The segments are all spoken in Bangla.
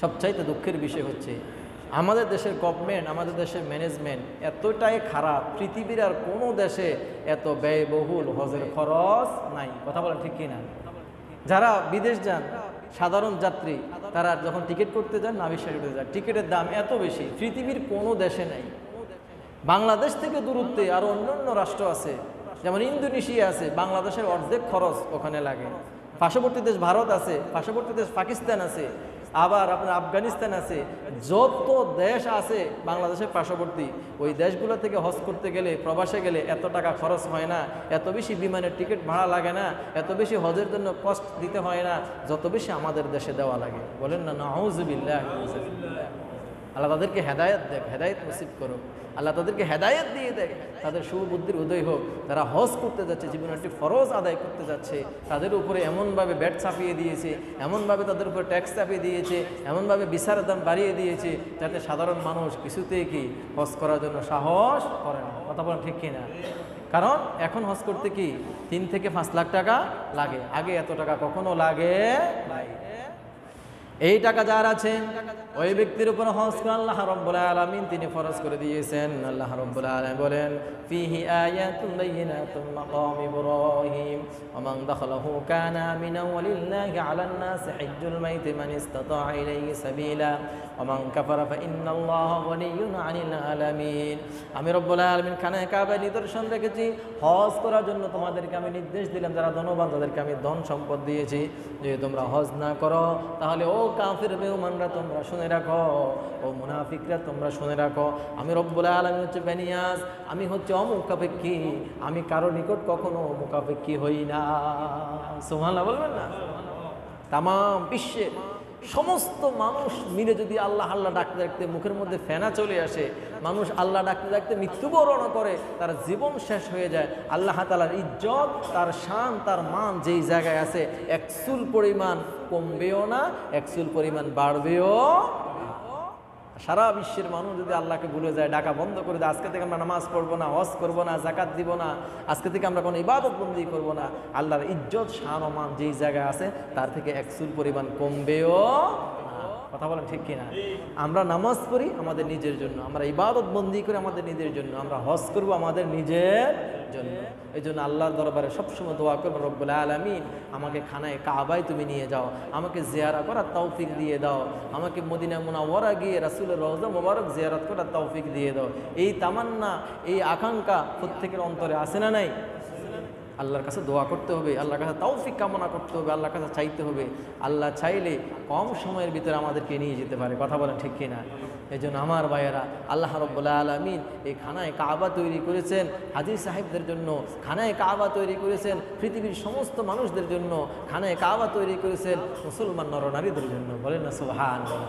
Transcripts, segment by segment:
সবচাইতে দুঃখের বিষয় হচ্ছে আমাদের দেশের গভর্নমেন্ট, আমাদের দেশের ম্যানেজমেন্ট এতটাই খারাপ, পৃথিবীর আর কোনো দেশে এত ব্যয়বহুল হজের খরচ নাই। কথা বলেন ঠিক কিনা? যারা বিদেশ যান সাধারণ যাত্রী, তারা যখন টিকিট করতে যান নাভিশ্বাস করতে যান, টিকিটের দাম এত বেশি পৃথিবীর কোনো দেশে নাই। বাংলাদেশ থেকে দূরত্বে আরও অন্যান্য রাষ্ট্র আছে, যেমন ইন্দোনেশিয়া আছে, বাংলাদেশের অর্ধেক খরচ ওখানে লাগে। পার্শ্ববর্তী দেশ ভারত আছে, পার্শ্ববর্তী দেশ পাকিস্তান আছে, আবার আপনার আফগানিস্তান আছে। যত দেশ আছে বাংলাদেশের পার্শ্ববর্তী, ওই দেশগুলো থেকে হজ করতে গেলে, প্রবাসে গেলে এত টাকা খরচ হয় না, এত বেশি বিমানের টিকিট ভাড়া লাগে না, এত বেশি হজের জন্য কষ্ট দিতে হয় না যত বেশি আমাদের দেশে দেওয়া লাগে। বলেন না নাউযুবিল্লাহ। আল্লাহ তাদেরকে হেদায়েত দেখ, হেদায়েত নসিব করো। আল্লাহ তাদেরকে হেদায়েত দিয়ে দেখ, তাদের সুবুদ্ধির উদয় হোক। তারা হজ করতে যাচ্ছে, জীবনের একটি ফরজ আদায় করতে যাচ্ছে, তাদের উপরে এমনভাবে ব্যাট চাপিয়ে দিয়েছে, এমনভাবে তাদের উপরে ট্যাক্স চাপিয়ে দিয়েছে, এমনভাবে ভিসার দাম বাড়িয়ে দিয়েছে, যাতে সাধারণ মানুষ কিছুতেই কি হজ করার জন্য সাহস করে না। কথা বলেন ঠিক কিনা? কারণ এখন হজ করতে কি 3 থেকে 5 লাখ টাকা লাগে, আগে এত টাকা কখনো লাগে নাই। এই টাকা যার আছে ওই ব্যক্তির উপর হজ করা আল্লাহ রাব্বুল আলামিন তিনি ফরজ করে দিয়েছেন। আল্লাহ রাব্বুল আলামিন বলেন, ফিহি আয়াতুন বাইয়িনাতুন মাকাম ইব্রাহিম ওয়া মান দাখালাহু কানা আমিনান ওয়া লিল্লাহি আলান নাসি হিজ্জুল বাইতি মান ইসতাতাআ ইলাইহি সাবিলা ওয়া মান কাফারা ফা ইন্নাল্লাহা গনিয়্যুন আনিল আলামিন। আমি রব্বুল আলামিন খানায়ে কাবার নিদর্শন রেখেছি, হজ করার জন্য তোমাদেরকে আমি নির্দেশ দিলাম, যারা ধনবান তাদেরকে আমি ধন সম্পদ দিয়েছি। যদি তোমরা হজ না করো তাহলে ও কাফির বেঈমানরা তোমরা শুনে রাখো, ও মুনাফিকরা তোমরা শুনে রাখো, আমি রব্বুল আলামিন হচ্ছে বেনিয়াজ, আমি হচ্ছে অমুখাপেক্ষী, আমি কারো নিকট কখনো মুখাপেক্ষী হই না। সুবহানাল্লাহ বলবেন না? তাম বিশ্বে সমস্ত মানুষ মিলে যদি আল্লাহ আল্লাহ ডাকতে ডাকতে মুখের মধ্যে ফেনা চলে আসে, মানুষ আল্লাহ ডাকতে ডাকতে মৃত্যুবরণ করে, তার জীবন শেষ হয়ে যায়, আল্লাহ তাআলার ইজ্জত, তার শান, তার মান যেই জায়গায় আছে একচুল পরিমাণ কমবেও না, একচুল পরিমাণ বাড়বেও। সারা বিশ্বের মানুষ যদি আল্লাহকে ভুলে যায়, ডাকা বন্ধ করে দেয়, আজকে থেকে আমরা নামাজ পড়বো না, হজ করবো না, যাকাত দিব না, আজকে থেকে আমরা কোনো ইবাদত বন্দি করবো না, আল্লাহর ইজ্জত শান ও মান যেই জায়গায় আছে তার থেকে একচুল পরিমাণ কমবেও না। কথা বলেন ঠিক কিনা? আমরা নামাজ পড়ি আমাদের নিজের জন্য, আমরা ইবাদত বন্দি করি আমাদের নিজের জন্য, আমরা হজ করব আমাদের নিজের জন্য। এই জন্য আল্লাহর দরবারে সবসময় দোয়া করবো, রব্বুল আলামিন আমাকে খানায় কাবায় তুমি নিয়ে যাও, আমাকে জিয়ারা করার তৌফিক দিয়ে দাও, আমাকে মদিনা মুনাওয়ারা গিয়ে রাসূলের রওজা মোবারক জিয়ারত করার তৌফিক দিয়ে দাও। এই তামান্না, এই আকাঙ্ক্ষা প্রত্যেকের অন্তরে আছে না নাই? আল্লাহর কাছে দোয়া করতে হবে, আল্লাহর কাছে তৌফিক কামনা করতে হবে, আল্লাহর কাছে চাইতে হবে। আল্লাহ চাইলে কম সময়ের ভিতরে আমাদেরকে নিয়ে যেতে পারে। কথা বলেন ঠিক কিনা? এই জন্য আমার ভাইয়েরা, আল্লাহ রাব্বুল আলামিন এই খানায় কাবা তৈরি করেছেন হাজী সাহেবদের জন্য, খানায় কাবা তৈরি করেছেন পৃথিবীর সমস্ত মানুষদের জন্য, খানায় কাবা তৈরি করেছেন মুসলমান নরনারীদের জন্য। বলেন না সুবহানাল্লাহ।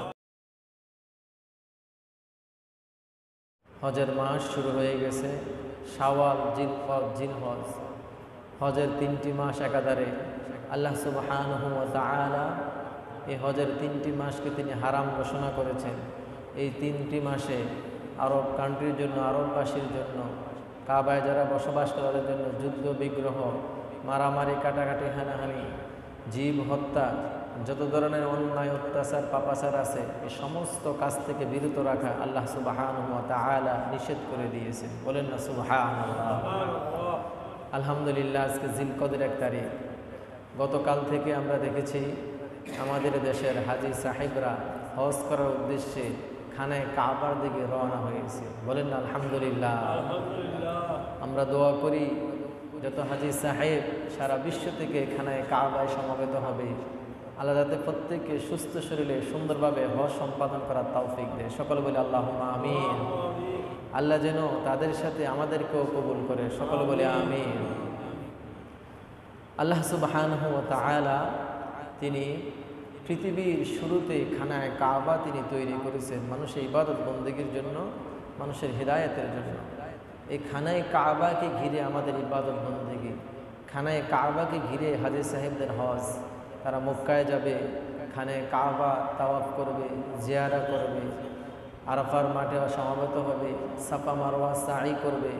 হজের মাস শুরু হয়ে গেছে, শাওয়াল, জিলকদ, জিলহজ, হজের 3টি মাস একাধারে। আল্লাহ সুবহানাহু ওয়া তাআলা এই হজের 3টি মাসকে তিনি হারাম ঘোষণা করেছেন। এই 3টি মাসে আরব কান্ট্রির জন্য, আরববাসীর জন্য, কাবায় যারা বসবাস করে তাদের জন্য যুদ্ধ বিগ্রহ, মারামারি, কাটাকাটি, হানাহানি, জীব হত্যা, যত ধরনের অন্যায়, অত্যাচার, পাপাচার আছে এই সমস্ত কাজ থেকে বিরত রাখা আল্লাহ সুবহানাহু ওয়া তাআলা নিষেধ করে দিয়েছেন। বলেন না সুবহানাল্লাহ। আলহামদুলিল্লাহ, আজকে জিলকদের 1 তারিখ। গতকাল থেকে আমরা দেখেছি আমাদের দেশের হাজী সাহেবরা হজ করার উদ্দেশ্যে খানায় কাবার দিকে রওনা হয়েছে। বলেন না আলহামদুলিল্লাহ। আমরা দোয়া করি যত হাজী সাহেব সারা বিশ্ব থেকে খানায় কাবায় সমবেত হবে, আল্লাহ যাতে প্রত্যেককে সুস্থ শরীরে সুন্দরভাবে হজ সম্পাদন করার তৌফিক দেয়। সকলে বলে আল্লাহুম্মা আমিন। আল্লাহ যেন তাদের সাথে আমাদেরকেও কবুল করে। সকলে বলে আমিন। আল্লাহ সুবহানাহু ওয়া তাআলা তিনি পৃথিবীর শুরুতে খানায় কাবা তিনি তৈরি করেছেন মানুষের ইবাদত বন্দেগীর জন্য, মানুষের হিদায়াতের জন্য। এই খানায় কাবাকে ঘিরে আমাদের ইবাদত বন্দেগী, খানায় কাবাকে ঘিরে হাজী সাহেবদের হজ। তারা মক্কায় যাবে, খানায় কাবা তাওয়াফ করবে, জিয়ারা করবে, আরাফার মাঠে সমাবেত হবে, সাফা মারওয়া সাই করবে,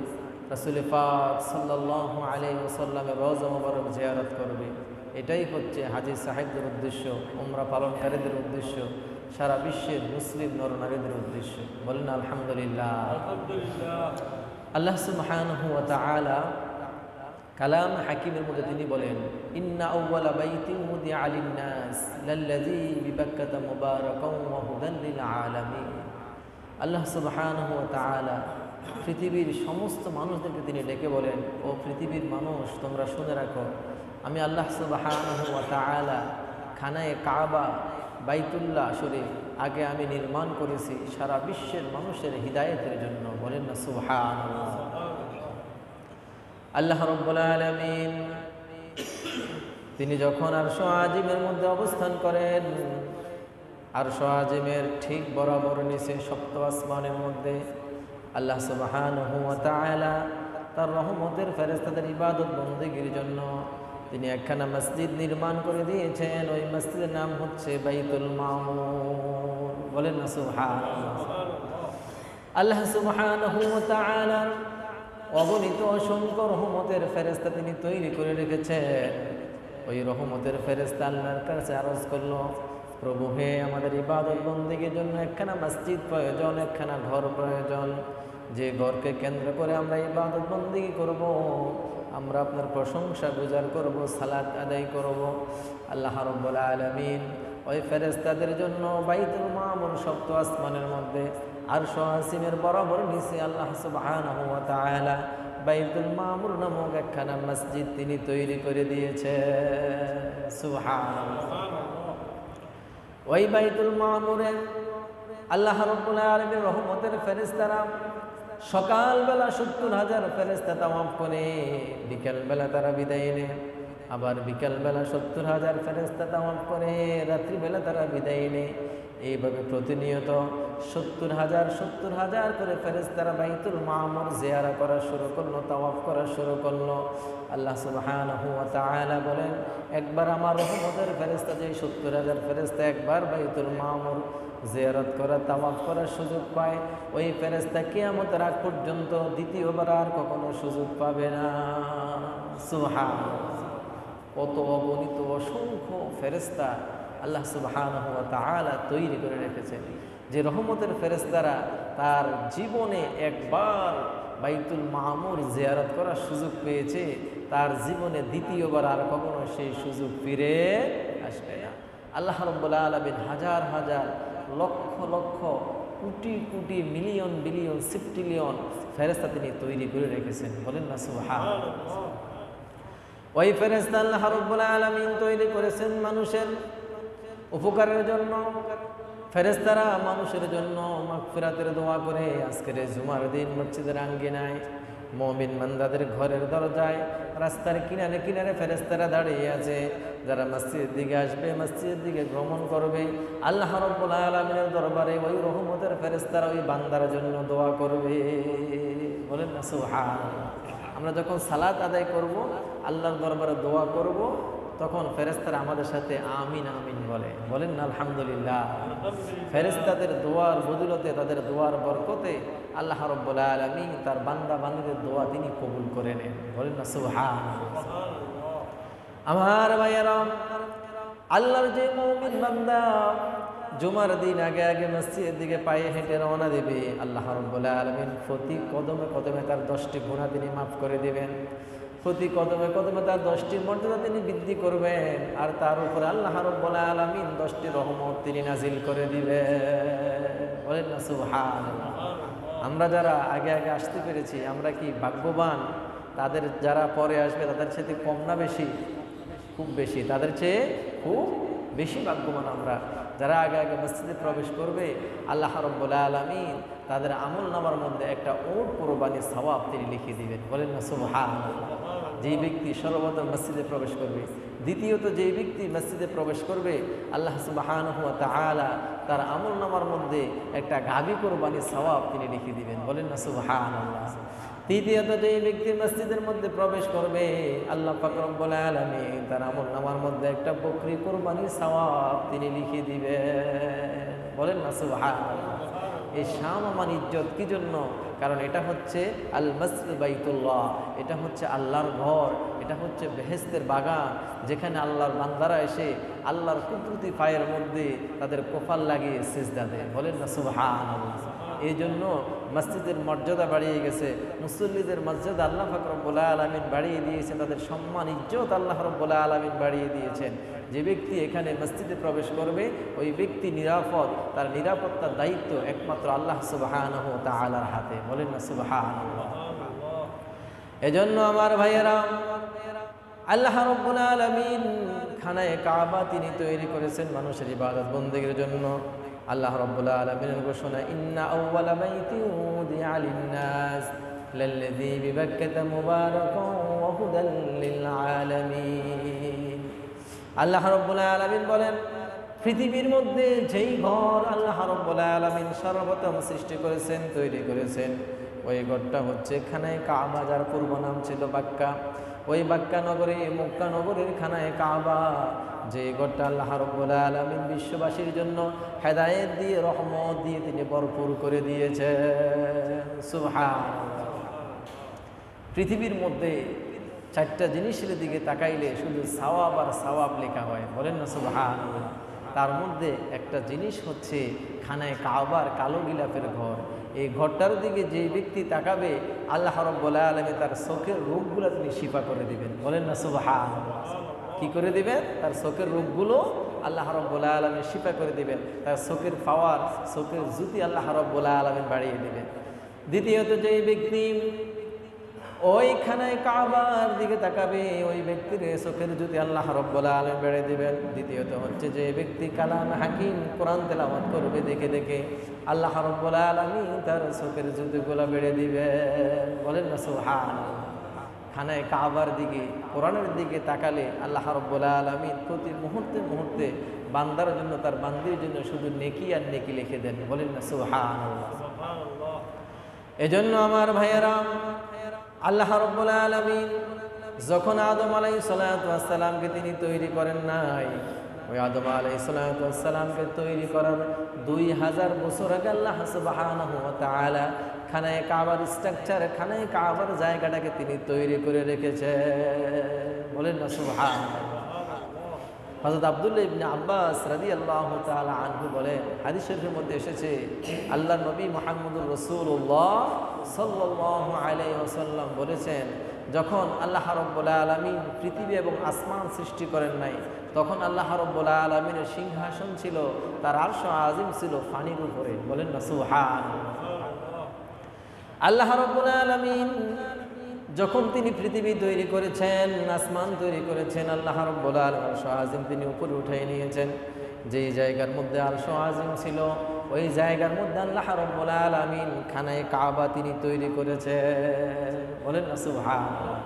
রাসূল পাক সাল্লাল্লাহু আলাইহি ওয়াসাল্লামের রওজা মুবারক জিয়ারত করবে। এটাই হচ্ছে হাজী সাহেবদের উদ্দেশ্য, উমরা পালনকারীদের উদ্দেশ্য। সারা বিশ্বের মুসলিম নরনারীদের উদ্দেশ্যে। বলেন আলহামদুলিল্লাহ। আল্লাহ সুবহানাহু ওয়া তাআলা কালাম হাকিমের মধ্যে তিনি বলেন, ইন্না আউওয়ালা বাইতিন উদিআ লিন-নাস লাল্লাযী বিবাক্কাতা মুবারাকান ওয়া হুদান লিল আলামিন। আল্লাহ সুবহানাহু ওয়া তাআলা পৃথিবীর সমস্ত মানুষদেরকে তিনি ডেকে বলেন, ও পৃথিবীর মানুষ, তোমরা শুনে রাখো, আমি আল্লাহ সুবহানাহু ওয়া তাআলা খানায়ে কাবা বাইতুল্লাহ শরীফ আগে আমি নির্মাণ করেছি সারা বিশ্বের মানুষের হিদায়াতের জন্য। বলেন না সুবহানাল্লাহ। আল্লাহ রাব্বুল আলামিন তিনি যখন আরশ আজিমের মধ্যে অবস্থান করেন, আরশ আজিমের ঠিক বরাবর নিচে সপ্ত আসমানের মধ্যে আল্লাহ সুবহানাহু ওয়া তাআলা তার রহমতের ফেরেশতাদের ইবাদত বন্দেগীর জন্য তিনি একখানা মসজিদ নির্মাণ করে দিয়েছেন। ওই মসজিদের নাম হচ্ছে বাইতুল মামুর। বলেন না সুবহানাল্লাহ। আল্লাহ সুবহানাহু ওয়া তাআলা অগণিত অসংখ্য রহমতের ফেরেশতা তিনি তৈরি করে রেখেছেন। ওই রহমতের ফেরেশতা আল্লাহর কাছে আরজ করলো, প্রভু হে, আমাদের ইবাদত বন্দেগীর জন্য একখানা মসজিদ প্রয়োজন, একখানা ঘর প্রয়োজন, যে ঘরকে কেন্দ্র করে আমরা ইবাদত বন্দেগী করব, আমরা আপনার প্রশংসা গুজার করব, সালাত আদায় করব। আল্লাহ রাব্বুল আলামিন ওই ফেরেশতাদের জন্য বাইতুল মামুর সপ্ত আসমানের মধ্যে আরশ আসিমের বরাবর নিচে আল্লাহ সুবহানাহু ওয়া তাআলা বাইতুল মামুর নামক একখানা মসজিদ তিনি তৈরি করে দিয়েছেন। সুবহানাল্লাহ। ওই বাইতুল মামুরে আল্লাহ রাব্বুল আলামিনের রহমতের ফেরেশতারা সকালবেলা 70,000 ফেরেশতা তাওয়াফ করে, বিকেলবেলা তারা বিদায় নেয়। আবার বিকেলবেলা 70,000 ফেরেশতা তাওয়াফ করে, রাত্রিবেলা তারা বিদায় নেয়। এইভাবে প্রতিনিয়ত 70,000 করে ফেরেশতারা বাইতুল মামুর জিয়ারা করা শুরু করলো, তাওয়াফ করা শুরু করলো। আল্লাহ সুবহানাহু ওয়া তাআলা বলেন, একবার আমার রহমতের ফেরেশতা যে 70,000 ফেরেশতা একবার বাইতুল মামুর জিয়ারত করা, তাওয়াফ করার সুযোগ পায়, ওই ফেরেশতা কিয়ামতের আগ পর্যন্ত দ্বিতীয়বার আর কখনো সুযোগ পাবে না। সুবহানাল্লাহ। কত অগণিত অসংখ্য ফেরেশতা আল্লাহ সুবহানাহু ওয়া তাআলা তৈরি করে রেখেছেন, যে রহমতের ফেরেশতারা তার জীবনে একবার বাইতুল মামুর জিয়ারত করার সুযোগ পেয়েছে, তার জীবনে দ্বিতীয়বার আর কখনো সেই সুযোগ ফিরে আসবে না। আল্লাহ রাব্বুল আলামিন হাজার হাজার লক্ষ লক্ষ কোটি কোটি মিলিয়ন বিলিয়ন সেপ্টিলিয়ন ফেরেশতা তিনি তৈরি করে রেখেছেন। বলেন না সুবহানাল্লাহ। ওই ফেরেশতা আল্লাহ রাব্বুল আলামিন তৈরি করেছেন মানুষের উপকারের জন্য। ফেরেশতারা মানুষের জন্য মাগফিরাতের দোয়া করে। আজকের জুমার দিন মসজিদের আঙ্গিনায়, মুমিন বান্দাদের ঘরের দরজায়, রাস্তার কিনারে কিনারে ফেরেশতারা দাঁড়িয়ে আছে। যারা মসজিদের দিকে আসবে, মসজিদের দিকে ভ্রমণ করবে, আল্লাহ রাব্বুল আলামিনের দরবারে ওই রহমতের ফেরেশতারা ওই বান্দার জন্য দোয়া করবে। বলেন না সুবহানাল্লাহ। আমরা যখন সালাত আদায় করব, আল্লাহর দরবারে দোয়া করব, তখন ফেরেশতারা আমাদের সাথে আমিন আমিন বলে। বলেন না আলহামদুলিল্লাহ। ফেরেশতাদের দোয়ার বদৌলতে, তাদের দোয়ার বরকতে আল্লাহ রাব্বুল আলামিন তার বান্দা বান্দীদের দোয়া তিনি কবুল করে নেন। বলেন না সুবহানাল্লাহ। আমার ভাইয়েরা, আল্লাহর যে মুমিন বান্দা জুমার দিন আগে আগে মসজিদের দিকে পায়ে হেঁটে রওনা দেবে, আল্লাহ রাব্বুল আলামিন প্রতি কদমে কদমে তার 10টি গুনাহ তিনি মাফ করে দিবেন। প্রতি কদমে কদমে তার 10টি মর্যাদা তিনি বৃদ্ধি করবেন। আর তার উপরে আল্লাহ রাব্বুল আলামিন 10টি রহমত তিনি নাজিল করে দিবেন। বলেন না সুবহানাল্লাহ। আমরা যারা আগে আগে আসতে পেরেছি, আমরা কি ভাগ্যবান? তাদের যারা পরে আসবে তাদের সাথে কম না বেশি? খুব বেশি, তাদের চেয়ে খুব বেশি ভাগ্যবান আমরা। যারা আগে আগে মসজিদে প্রবেশ করবে, আল্লাহ রাব্বুল আলামিন তাদের আমল নামার মধ্যে একটা উট কুরবানির সওয়াব তিনি লিখে দিবেন। বলেন না সুবহানাল্লাহ। যেই ব্যক্তি সর্বপ্রথম মসজিদে প্রবেশ করবে, দ্বিতীয়ত যেই ব্যক্তি মসজিদে প্রবেশ করবে, আল্লাহ সুবহানাহু ওয়া তাআলা তার আমল নামার মধ্যে একটা গাভী কুরবানির সওয়াব তিনি লিখে দিবেন। বলেন না সুবহানাল্লাহ। তৃতীয়ত যেই ব্যক্তি মসজিদের মধ্যে প্রবেশ করবে, আল্লাহ পাক রব্বুল আলামিন তার আমল নামার মধ্যে একটা বকরি কুরবানির সওয়াব তিনি লিখে দিবেন। বলেন না সুবহানাল্লাহ। এই সম্মান ইজ্জত কি জন্য? কারণ এটা হচ্ছে আল মসজিদ বাইতুল্লাহ, এটা হচ্ছে আল্লাহর ঘর, এটা হচ্ছে বেহেশতের বাগান, যেখানে আল্লাহর বান্দারা এসে আল্লাহর কুদরতি পায়ের মধ্যে তাদের কপাল লাগিয়ে সিজদা দেয়। বলেন না সুবহানাল্লাহ। এই জন্য মসজিদের মর্যাদা বাড়িয়ে গেছে, মুসল্লিদের মর্যাদা আল্লাহ পাক রব্বুল আলামিন বাড়িয়ে দিয়েছেন, তাদের সম্মান ইজ্জত আল্লাহ রব্বুল আলামিন বাড়িয়ে দিয়েছেন। যে ব্যক্তি এখানে মসজিদে প্রবেশ করবে ওই ব্যক্তি নিরাপদ, তার নিরাপত্তার দায়িত্ব একমাত্র আল্লাহ সুবহানাহু ওয়া তাআলার হাতে। বলেন না সুবহানাল্লাহ। এজন্য আমার ভাইয়েরা, আল্লাহ রাব্বুল আলামিন খানায়ে কাবা তিনি তৈরি করেছেন মানুষের ইবাদত বন্দেগীর জন্য। আল্লাহ রাব্বুল আলামিনের ঘোষণা, ইন্না আউওয়ালা বাইতিন উদিআ লিন-নাস লাল্লাযী বিবাক্কাতা মুবারাকান ওয়া হুদাল লিল আলামিন। আল্লাহ রাব্বুল আলামিন বলেন, পৃথিবীর মধ্যে যেই ঘর আল্লাহ রাব্বুল আলামিন সর্বপ্রথম সৃষ্টি করেছেন, তৈরি করেছেন, ওই ঘরটা হচ্ছে খানায়ে কাবা, যার পূর্ব নাম ছিল বাক্কা। ওই বাক্কা নগরী, মক্কা নগরীর খানায়ে কাবা, যে ঘরটা আল্লাহ রাব্বুল আলামিন বিশ্ববাসীর জন্য হেদায়েত দিয়ে, রহমত দিয়ে তিনি ভরপুর করে দিয়েছেন। সুবহানাল্লাহ। পৃথিবীর মধ্যে চারটা জিনিসের দিকে তাকাইলে শুধু সওয়াব আর সওয়াব লেখা হয়। বলেন না সুবহানাল্লাহ। তার মধ্যে একটা জিনিস হচ্ছে খানায়ে কাবার কালো গিলাফের ঘর। এই ঘরটার দিকে যে ব্যক্তি তাকাবে আল্লাহ রাব্বুল আলামিন তার চোখের রোগগুলো তিনি শিফা করে দিবেন। বলেন না সুবহানাল্লাহ। কি করে দিবেন? তার চোখের রোগগুলো আল্লাহ রাব্বুল আলামিন শিফা করে দিবেন। তার চোখের পাওয়ার, চোখের জ্যোতি আল্লাহ রাব্বুল আলামিন বাড়িয়ে দিবেন। দ্বিতীয়ত, যে ব্যক্তি ওই খানায়ে কাবার দিকে তাকাবে ওই ব্যক্তির চোখের জ্যোতি আল্লাহ রাব্বুল আলামিন বাড়িয়ে দিবেন। দ্বিতীয়ত হচ্ছে, যে ব্যক্তি কালাম হাকিম কোরআন তেলাওয়াত করবে দেখে দেখে আল্লাহ রাব্বুল আলামিন তার চোখের জ্যোতিগুলো বেড়ে দিবেন। বলেন না সুবহানাল্লাহ। খানায়ে কাবার দিকে, কোরআনের দিকে তাকালে আল্লাহ রাব্বুল আলামিন প্রতি মুহূর্তে মুহূর্তে বান্দার জন্য, তার বান্দির জন্য শুধু নেকি আর নেকি লিখে দেন। বলেন না সুবহানাল্লাহ। এজন্য আমার ভাইয়েরা, আল্লাহ রাব্বুল আলামিন যখন আদম আলাইহিস সালাতু ওয়াস সালামকে তিনি তৈরি করেন নাই, ওই আদম আলাইহিস সালাতু ওয়াস সালামকে তৈরি করার 2000 বছর আগে আল্লাহ সুবহানাহু ওয়া তাআলা খানায়ে কাবার স্ট্রাকচার, খানায়ে কাবার জায়গাটাকে তিনি তৈরি করে রেখেছেন। বলেন না সুবহানাল্লাহ। হযরত আব্দুল্লাহ ইবনে আব্বাস রাদিয়াল্লাহু তাআলা আনহু বলেন, হাদিস শরীফের মধ্যে এসেছে, আল্লাহর নবী মুহাম্মদুর রাসূলুল্লাহ সাল্লাল্লাহু আলাইহি ওয়াসাল্লাম বলেছেন, যখন আল্লাহ রাব্বুল আলামিন পৃথিবী এবং আসমান সৃষ্টি করেন নাই, তখন আল্লাহ রাব্বুল আলামিনের সিংহাসন ছিল, তার আরশ আজিম ছিল পানির উপরে। বলেন না সুবহানাল্লাহ। আল্লাহ রাব্বুল আলামিন যখন তিনি পৃথিবী তৈরি করেছেন, আসমান তৈরি করেছেন, আল্লাহ রাব্বুল আলামিন আরশ আজিম তিনি উপরে উঠিয়ে নিয়েছেন। যেই জায়গার মধ্যে আরশ আজিম ছিল, ওই জায়গার মধ্যে আল্লাহ রাব্বুল আলামিন খানায়ে কাবা তিনি তৈরি করেছেন। বলেন না সুবহানাল্লাহ।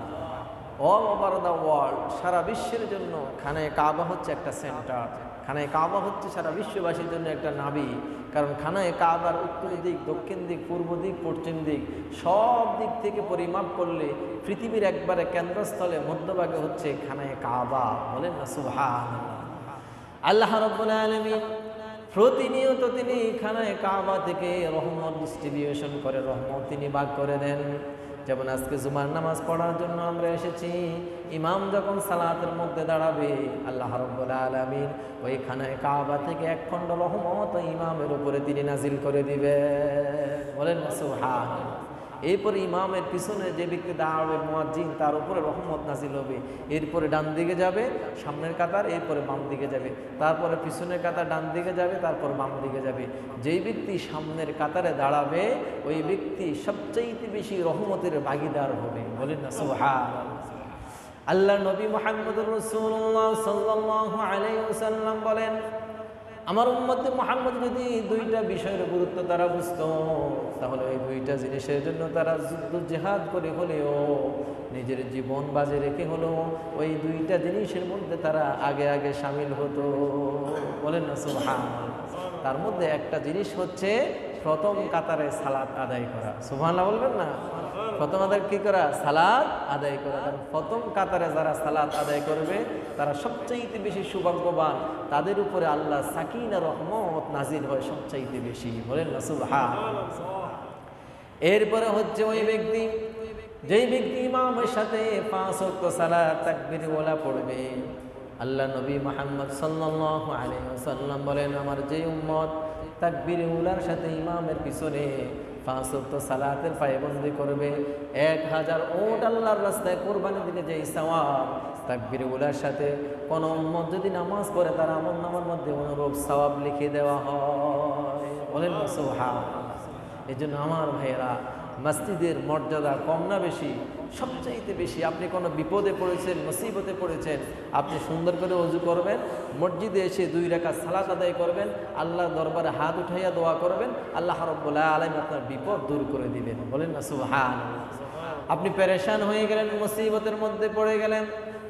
অল ওভার দ্য ওয়ার্ল্ড, সারা বিশ্বের জন্য খানায়ে কাবা হচ্ছে একটা সেন্টার। খানায়ে কাবা হচ্ছে সারা বিশ্ববাসীর জন্য একটা নাভি। কারণ খানায়ে কাবার উত্তর দিক, দক্ষিণ দিক, পূর্ব দিক, পশ্চিম দিক, সব দিক থেকে পরিমাপ করলে পৃথিবীর একবারে কেন্দ্রস্থলে মধ্যভাগে হচ্ছে খানায়ে কাবা। বলেন না সুবহানাল্লাহ। আল্লাহ রাব্বুল আলামিন প্রতিনিয়ত তিনি খানায়ে কাবা থেকে রহমত ডিস্ট্রিবিউশন করে, রহমত তিনি ভাগ করে দেন। যেমন আজকে জুমার নামাজ পড়ার জন্য আমরা এসেছি, ইমাম যখন সালাতের মধ্যে দাঁড়াবে আল্লাহ রাব্বুল আলামিন ওই খানায়ে কাবা থেকে এক খণ্ড রহমত ইমামের উপরে তিনি নাজিল করে দিবেন। বলেন না সুবহানাল্লাহ। এরপরে ইমামের পিছনে যে ব্যক্তি দাঁড়াবে মুয়াজ্জিন, তার উপরে রহমত নাজিল হবে। এরপরে ডান দিকে যাবে সামনের কাতার, এরপরে বাম দিকে যাবে, তারপরে পিছনের কাতার ডান দিকে যাবে, তারপর বাম দিকে যাবে। যেই ব্যক্তি সামনের কাতারে দাঁড়াবে ওই ব্যক্তি সবচাইতে বেশি রহমতের ভাগীদার হবে। বলেন না সুবহানাল্লাহ। আল্লাহ নবী মুহাম্মদুর রাসূলুল্লাহ সাল্লাল্লাহু আলাইহি ওয়াসাল্লাম বলেন, আমার উম্মত মুহাম্মদ যদি দুইটা বিষয়ের গুরুত্ব তারা বুঝত, তাহলে ওই দুইটা জিনিসের জন্য তারা যুদ্ধ জিহাদ করে হলেও, নিজের জীবন বাজে রেখে হলেও ওই দুইটা জিনিসের মধ্যে তারা আগে আগে শামিল হতো। বলেন না সুবহানাল্লাহ। তার মধ্যে একটা জিনিস হচ্ছে প্রথম কাতারে সালাত আদায় করা। সুবহানাল্লাহ বলবেন না? প্রথম আদায় কি করা? সালাত আদায় করা। কারণ প্রথম কাতারে যারা সালাত আদায় করবে তারা সবচাইতে বেশি সৌভাগ্যবান, তাদের উপরে আল্লাহ সাকিনা রহমত নাজিল হয় সবচাইতে বেশি। বলেন না সুবহানাল্লাহ। এরপরে হচ্ছে ওই ব্যক্তি, যেই ব্যক্তি ইমামের সাথে 5 ওয়াক্ত সালাত তাকবীর ওয়ালা পড়বে, আল্লাহ নবী মুহাম্মদ সাল্লাল্লাহু আলাইহি ওয়াসাল্লাম বলেন, আমার যে উম্মত তাকবীর উলার সাথে ইমামের পিছনে 5 ওয়াক্ত সালাতের পায়বন্দি করবে, 1000 উট আল্লাহর রাস্তায় কোরবানি দিলে যেই সওয়াব, তাকবীর উলার সাথে কোন উম্মত যদি নামাজ পড়ে তার আমলনামার মধ্যে অনুরূপ সওয়াব লিখে দেওয়া হয়। বলেন না সুবহানাল্লাহ। এজন্য আমার ভাইয়েরা, মসজিদের মর্যাদা কম না বেশি? সবচাইতে বেশি। আপনি কোনো বিপদে পড়েছেন, মুসিবতে পড়েছেন, আপনি সুন্দর করে ওযু করবেন, মসজিদে এসে 2 রাকাত সালাত আদায় করবেন, আল্লাহর দরবারে হাত উঠাইয়া দোয়া করবেন, আল্লাহ রাব্বুল আলামিন আপনার বিপদ দূর করে দিবেন। বলেন না সুবহানাল্লাহ। আপনি পেরেশান হয়ে গেলেন, মুসিবতের মধ্যে পড়ে গেলেন,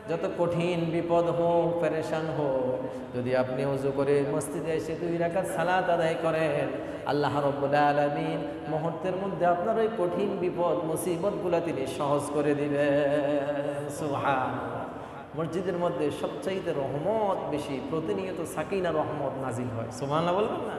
যত কঠিন বিপদ হোক, পেরেশান হোক, যদি আপনি ওযু করে মসজিদে এসে 2 রাকাত সালাত আদায় করেন, আল্লাহ রাব্বুল আলামিন মুহূর্তের মধ্যে আপনার ওই কঠিন বিপদ মুসিবতগুলো তিনি সহজ করে দিবেন। সুবহানাল্লাহ। মসজিদের মধ্যে সবচাইতে রহমত বেশি, প্রতিনিয়ত সাকিনা রহমত নাজিল হয়। সুবহানাল্লাহ বলবেন না?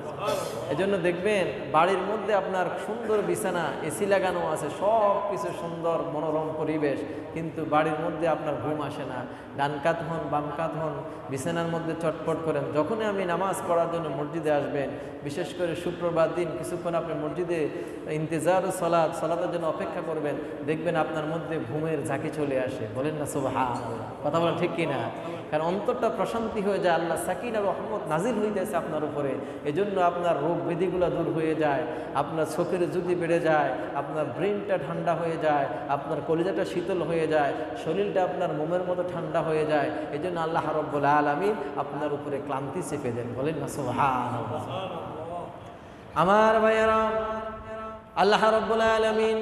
এজন্য দেখবেন বাড়ির মধ্যে আপনার সুন্দর বিছানা, এসি লাগানো আছে, সব কিছু সুন্দর মনোরম পরিবেশ, কিন্তু বাড়ির মধ্যে আপনার ঘুম আসে না। ডান কাত হন, বাম কাত হন, বিছানার মধ্যে চটপট করেন। যখনই আপনি নামাজ পড়ার জন্য মসজিদে আসবেন, বিশেষ করে শুক্রবার দিন কিছুক্ষণ আপনি মসজিদে ইন্তেজার সালাতের জন্য অপেক্ষা করবেন, দেখবেন আপনার মধ্যে ঘুমের ঝাঁকি চলে আসে। বলেন না সুবহানাল্লাহ। কথা বলেন ঠিক কিনা? কারণ অন্তরটা প্রশান্তি হয়ে যায়, আল্লাহ সাকিনা রহমত নাজিল হইতেছে আপনার উপরে। এজন্য আপনার রোগ ব্যাধিগুলো দূর হয়ে যায়, আপনার চোখের জ্যোতি বেড়ে যায়, আপনার ব্রেনটা ঠান্ডা হয়ে যায়, আপনার কলিজাটা শীতল হয়ে যায়, শরীরটা আপনার মোমের মতো ঠান্ডা হয়ে যায়। এই জন্য আল্লাহ রাব্বুল আলামিন আপনার উপরে ক্লান্তি চেপে দেন। বলেন না সুবহানাল্লাহ। আমার ভাইয়েরা, আল্লাহ রাব্বুল আলামিন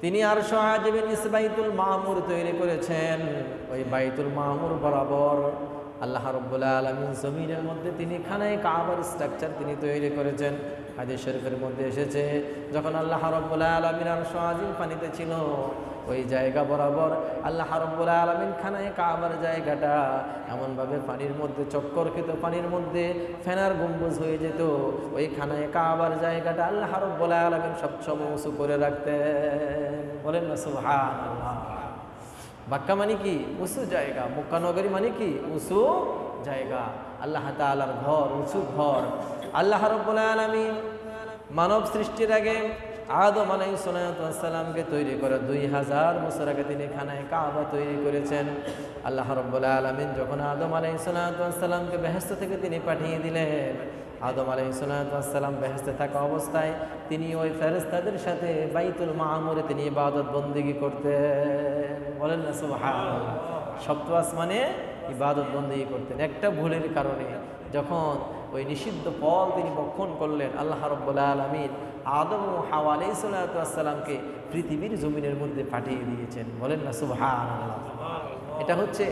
তিনি আরশ আজিমের নিচে বাইতুল মামুর তৈরি করেছেন। ওই বাইতুল মামুর বরাবর আল্লাহ রাব্বুল আলামিন জমিনের মধ্যে তিনি খানায়ে কাবার স্ট্রাকচার তিনি তৈরি করেছেন। হাদিস শরীফের মধ্যে এসেছে, যখন আল্লাহ রাব্বুল আলামিন আরশ আজিম পানিতে ছিল, ওই জায়গা বরাবর আল্লাহ রাব্বুল আলামিন খানায়ে কাবার জায়গাটা এমনভাবে পানির মধ্যে চক্কর খেত, পানির মধ্যে ফেনার গম্বুজ হয়ে যেত। ওই খানায়ে কাবার জায়গাটা আল্লাহ রাব্বুল আলামিন সবসময় উঁচু করে রাখতেন। বলেন না সুবহানাল্লাহ। বাক্কা মানে কি? উঁচু জায়গা। মক্কা নগরী মানে কি? উঁচু জায়গা। আল্লাহ তাআলার ঘর, উঁচু ঘর। আল্লাহ রাব্বুল আলামিন মানব সৃষ্টির আগে আদম আলাইহিস সালামকে তৈরি করে 2000 বছর আগে তিনি খানায়ে কাবা তৈরি করেছেন। আল্লাহ রাব্বুল আলামিন যখন আদম আলাইহিস সালামকে বেহেশত থেকে তিনি পাঠিয়ে দিলেন, আদম আলাইহিস সালাম বেহেশতে থাকা অবস্থায় তিনি ওই ফেরেশতাদের সাথে বাইতুল মামুরে তিনি ইবাদত বন্দেগী করতেন। বলেন না সুবহানাল্লাহ। সপ্ত আসমানে ইবাদত বন্দেগী করতেন। একটা ভুলের কারণে যখন ওই নিষিদ্ধ ফল তিনি ভক্ষণ করলেন, আল্লাহ রাব্বুল আলামিন আদম ও হাওয়া আলাইহিস সালামকে পৃথিবীর জমিনের মধ্যে পাঠিয়ে দিয়েছেন। বলেন না সুবহানাল্লাহ। এটা হচ্ছে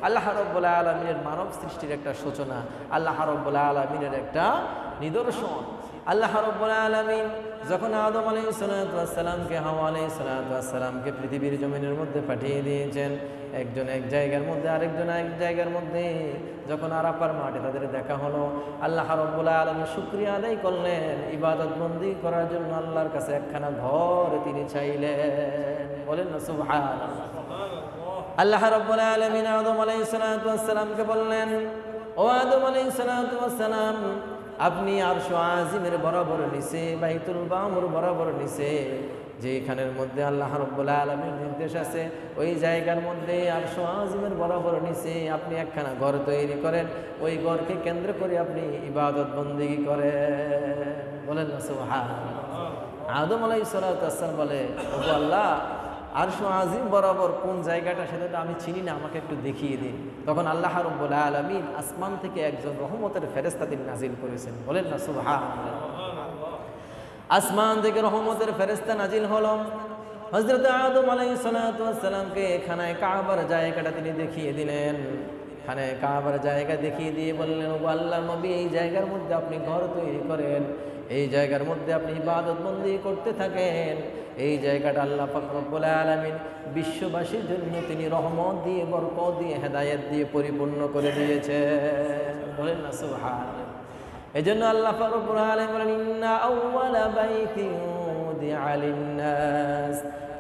আল্লাহ রাব্বুল আলামিনের মানব সৃষ্টির একটা সূচনা, আল্লাহ রাব্বুল আলামিনের একটা নিদর্শন। আল্লাহ রাব্বুল আলামিন যখন আদম আলাইহিস সালামকে, হাওয়া আলাইহিস সালামকে পৃথিবীর জমিনের মধ্যে পাঠিয়ে দিয়েছেন, একজন এক জায়গার মধ্যে আরেকজন এক জায়গার মধ্যে, যখন আরাফার মাঠে তাদের দেখা হলো, আল্লাহ রাব্বুল আলামিন শুকরিয়া আদায় করলেন, ইবাদত বন্দি করার জন্য আল্লাহর কাছে একখানা ঘর তিনি চাইলেন। বলেন না সুবহানাল্লাহ। আল্লাহ রাব্বুল আলামিন আদম আলাইহিস সালামকে বললেন, ও আদম আলাইহিস সালাম, আপনি আরশ আজিমের বরাবর নিচে বাইতুল মামুর বরাবর নিচে যেখানের মধ্যে আল্লাহ রাব্বুল আলামিনের নির্দেশ আছে, ওই জায়গার মধ্যে আরশ আজিমের বরাবর নিচে আপনি একখানা ঘর তৈরি করেন, ওই ঘরকে কেন্দ্র করে আপনি ইবাদত বন্দেগী করেন। বলেন না সুবহানাল্লাহ। আদম আলাইহিস সালাম বলে, ও আল্লাহ, আরশ আজিম বরাবর কোন জায়গাটা সেটা তো আমি চিনি না, আমাকে একটু দেখিয়ে দিন। তখন আল্লাহ রাব্বুল আলামিন আসমান থেকে একজন রহমতের ফেরেশতা তিনি নাজিল করেছেন। বলেন না সুবহানাল্লাহ। আসমান থেকে রহমতের ফেরেশতা নাজিল হলো, হযরত আদম আলাইহিস সালামকে খানায়ে কাবার জায়গাটা তিনি দেখিয়ে দিলেন। খানায়ে কাবার জায়গা দেখিয়ে দিয়ে বললেন, ও আল্লাহর নবী, এই জায়গার মধ্যে আপনি ঘর তৈরি করেন, এই জায়গার মধ্যে আপনি ইবাদত বন্দি করতে থাকেন। এই জায়গাটা আল্লাহ পাক রব্বুল আলামিন বিশ্ববাসীর জন্য তিনি রহমত দিয়ে, বরকত দিয়ে, হেদায়েত দিয়ে পরিপূর্ণ করে দিয়েছে। বলেন না সুবহানাল্লাহ। এজন্য আল্লাহ পাক রব্বুল আলামিন বলেন, ইন্না আউওয়ালা বাইতিন উদিআ লিন-নাস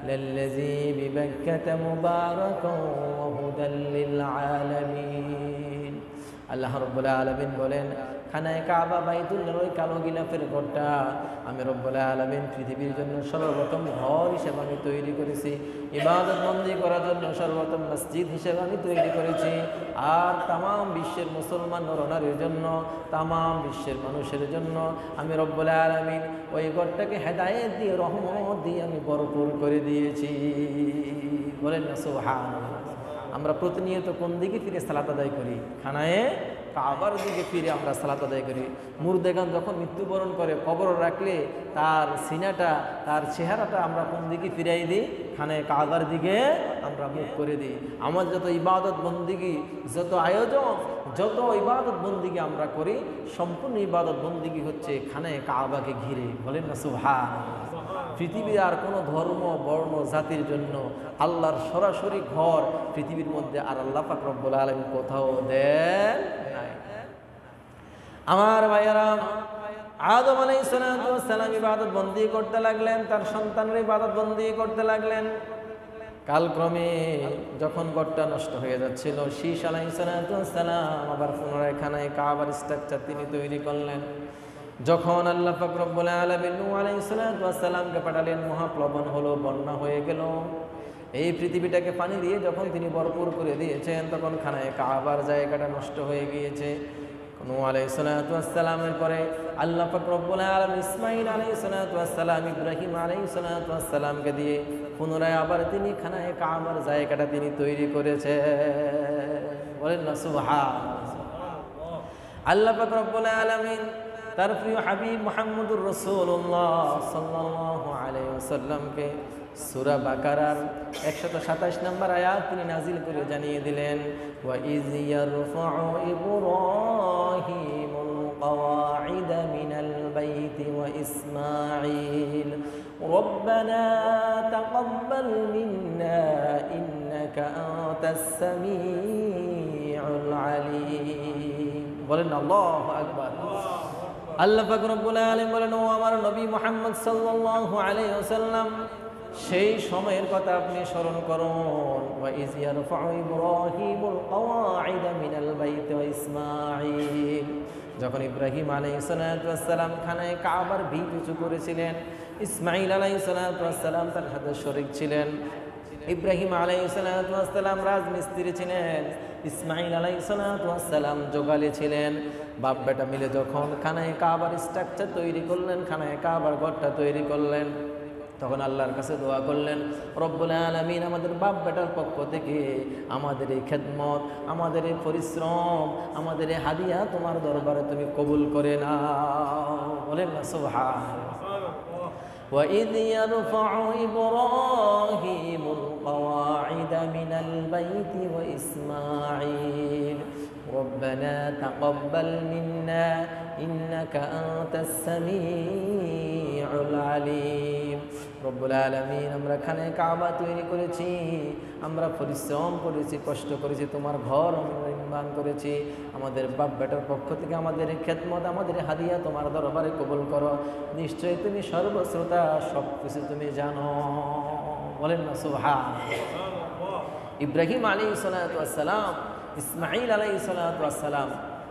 লাল্লাযী বিবাক্কাতা মুবারাকান ওয়া হুদাল লিল আলামিন। আল্লাহ রাব্বুল আলামিন বলেন, খানায়ে কাবা বাইতুল্লাহর ওই কালো গিলাফের ঘরটা আমি রব্বুল আলামিন পৃথিবীর জন্য সর্বপ্রথম ঘর হিসেবে আমি তৈরি করেছি, ইবাদত বন্দি করার জন্য সর্বপ্রথম মসজিদ হিসেবে আমি তৈরি করেছি। আর তামাম বিশ্বের মুসলমান নরনারীর জন্য, তামাম বিশ্বের মানুষের জন্য আমি রব্বুল আলামিন ওই ঘরটাকে হেদায়েত দিয়ে, রহমত দিয়ে আমি ভরপুর করে দিয়েছি। বলেন না সুবহানাল্লাহ। আমরা প্রতিনিয়ত কোন দিকে ফিরে সালাত আদায় করি? খানায়ে কাবার দিকে ফিরে আমরা সালাত আদায় করি। মুর্দেগান যখন মৃত্যুবরণ করে কবর রাখলে তার সিনাটা, তার চেহারাটা আমরা কোন দিকে ফিরাই দিই? খানায়ে কাবার দিকে আমরা মুখ করে দিই। আমার যত ইবাদত বন্দিগি, যত আয়োজন, যত ইবাদত বন্দিগি আমরা করি, সম্পূর্ণ ইবাদত বন্দিগি হচ্ছে খানায়ে কাবাকে ঘিরে। বলেন না সুবহানাল্লাহ। পৃথিবীর আর কোনো ধর্ম, বর্ণ, জাতির জন্য আল্লাহর সরাসরি ঘর পৃথিবীর মধ্যে আর আল্লাহ পাক রব্বুল আলামিন কোথাও দেন নাই। আমার ভাইয়েরা, আদম আলাইহিস সালাম ইবাদত বন্দি করতে লাগলেন, তার সন্তানরা ইবাদত বন্দি করতে লাগলেন। কালক্রমে যখন ঘরটা নষ্ট হয়ে যাচ্ছিল, শীশ আলাইহিস সালাম আবার পুনরায় খানায়ে কাবার স্ট্রাকচার তিনি তৈরি করলেন। যখন আল্লাহ পাক রব্বুল আলামিন নূহ আলাইহিস সালামকে পাঠালেন, মহাপ্লাবন হলো, বন্যা হয়ে গেল। এই পৃথিবীটাকে পানি দিয়ে যখন তিনি ভরপুর করে দিয়েছেন, তখন খানায়ে কাবার জায়গাটা নষ্ট হয়ে গিয়েছে। নূহ আলাইহিস সালামের পরে আল্লাহ পাক রব্বুল আলামিন ইসমাঈল আলাইহিস সালাম, ইব্রাহিম আলাইহিস সালামকে দিয়ে পুনরায় আবার তিনি খানায়ে কাবার জায়গাটা তিনি তৈরি করেছে। বলেন না সুবহানাল্লাহ। আল্লাহ পাক রব্বুল আলামিন তার প্রিয় হাবিব মুহাম্মদুর রাসূলুল্লাহ সাল্লাল্লাহু আলাইহি ওয়াসাল্লামকে সূরা বাকারার 127 নম্বর আয়াত তিনি নাজিল করে জানিয়ে দিলেন, ওয়া ইয ইয়ারফাউ ইব্রাহিমুল কওয়াইদা মিনাল বাইতি ওয়া ইসমাঈল রব্বানা তাকাব্বাল মিন্না ইন্নাকা আনতাস সামিউল আলীম। বলেন আল্লাহু আকবার। আল্লাহ পাক রব্বুল আলামিন বলেন, ও আমার নবী মুহাম্মদ সাল্লাল্লাহু আলাইহি ওয়াসাল্লাম, সেই সময়ের কথা আপনি স্মরণ করুন। ওয়া ইয ইয়ারফাউ ইব্রাহিমুল কওয়াইদা মিনাল বাইতি ওয়া ইসমাঈল, যখন ইব্রাহিম আলাইহিস সালাম খানায়ে কাবার ভিত উঁচু করেছিলেন, ইসমাঈল আলাইহিস সালাম তার সাথে শরীক ছিলেন। ইব্রাহিম আলাইহিস সালাম রাজমিস্ত্রি ছিলেন, ইসমাঈল আলাইহিস সালাম জোগালি ছিলেন। বাপ বেটা মিলে যখন খানায়ে কাবার স্ট্রাকচার তৈরি করলেন, খানায়ে কাবার ঘরটা তৈরি করলেন, তখন আল্লাহর কাছে দোয়া করলেন, রব্বুল আলামিন আমাদের বাপ বেটার পক্ষ থেকে আমাদের এই খেদমত, আমাদের এই পরিশ্রম, আমাদের এই হাদিয়া তোমার দরবারে তুমি কবুল করে নাও। বলেন না সুবহানাল্লাহ। وَإِذْ يَرْفَعُ إِبْرَاهِيمُ الْقَوَاعِدَ مِنَ الْبَيْتِ وَإِسْمَاعِيلُ رَبَّنَا تَقَبَّلْ مِنَّا إِنَّكَ أَنْتَ السَّمِيعُ الْعَلِيمُ। রব্বুল আলামিন, আমরা খানায়ে কাবা তৈরি করেছি, আমরা পরিশ্রম করেছি, কষ্ট করেছি, তোমার ঘর আমরা নির্মাণ করেছি। আমাদের বাপ বেটার পক্ষ থেকে আমাদের খেদমত, আমাদের হাদিয়া তোমার দরবারে কবুল করো। নিশ্চয়ই তুমি সর্বশ্রোতা, সব কিছু তুমি জানো। বলেন না সুবহানাল্লাহ। ইব্রাহিম আলাইহিস সালাম, ইসমাঈল আলাইহিস সালাম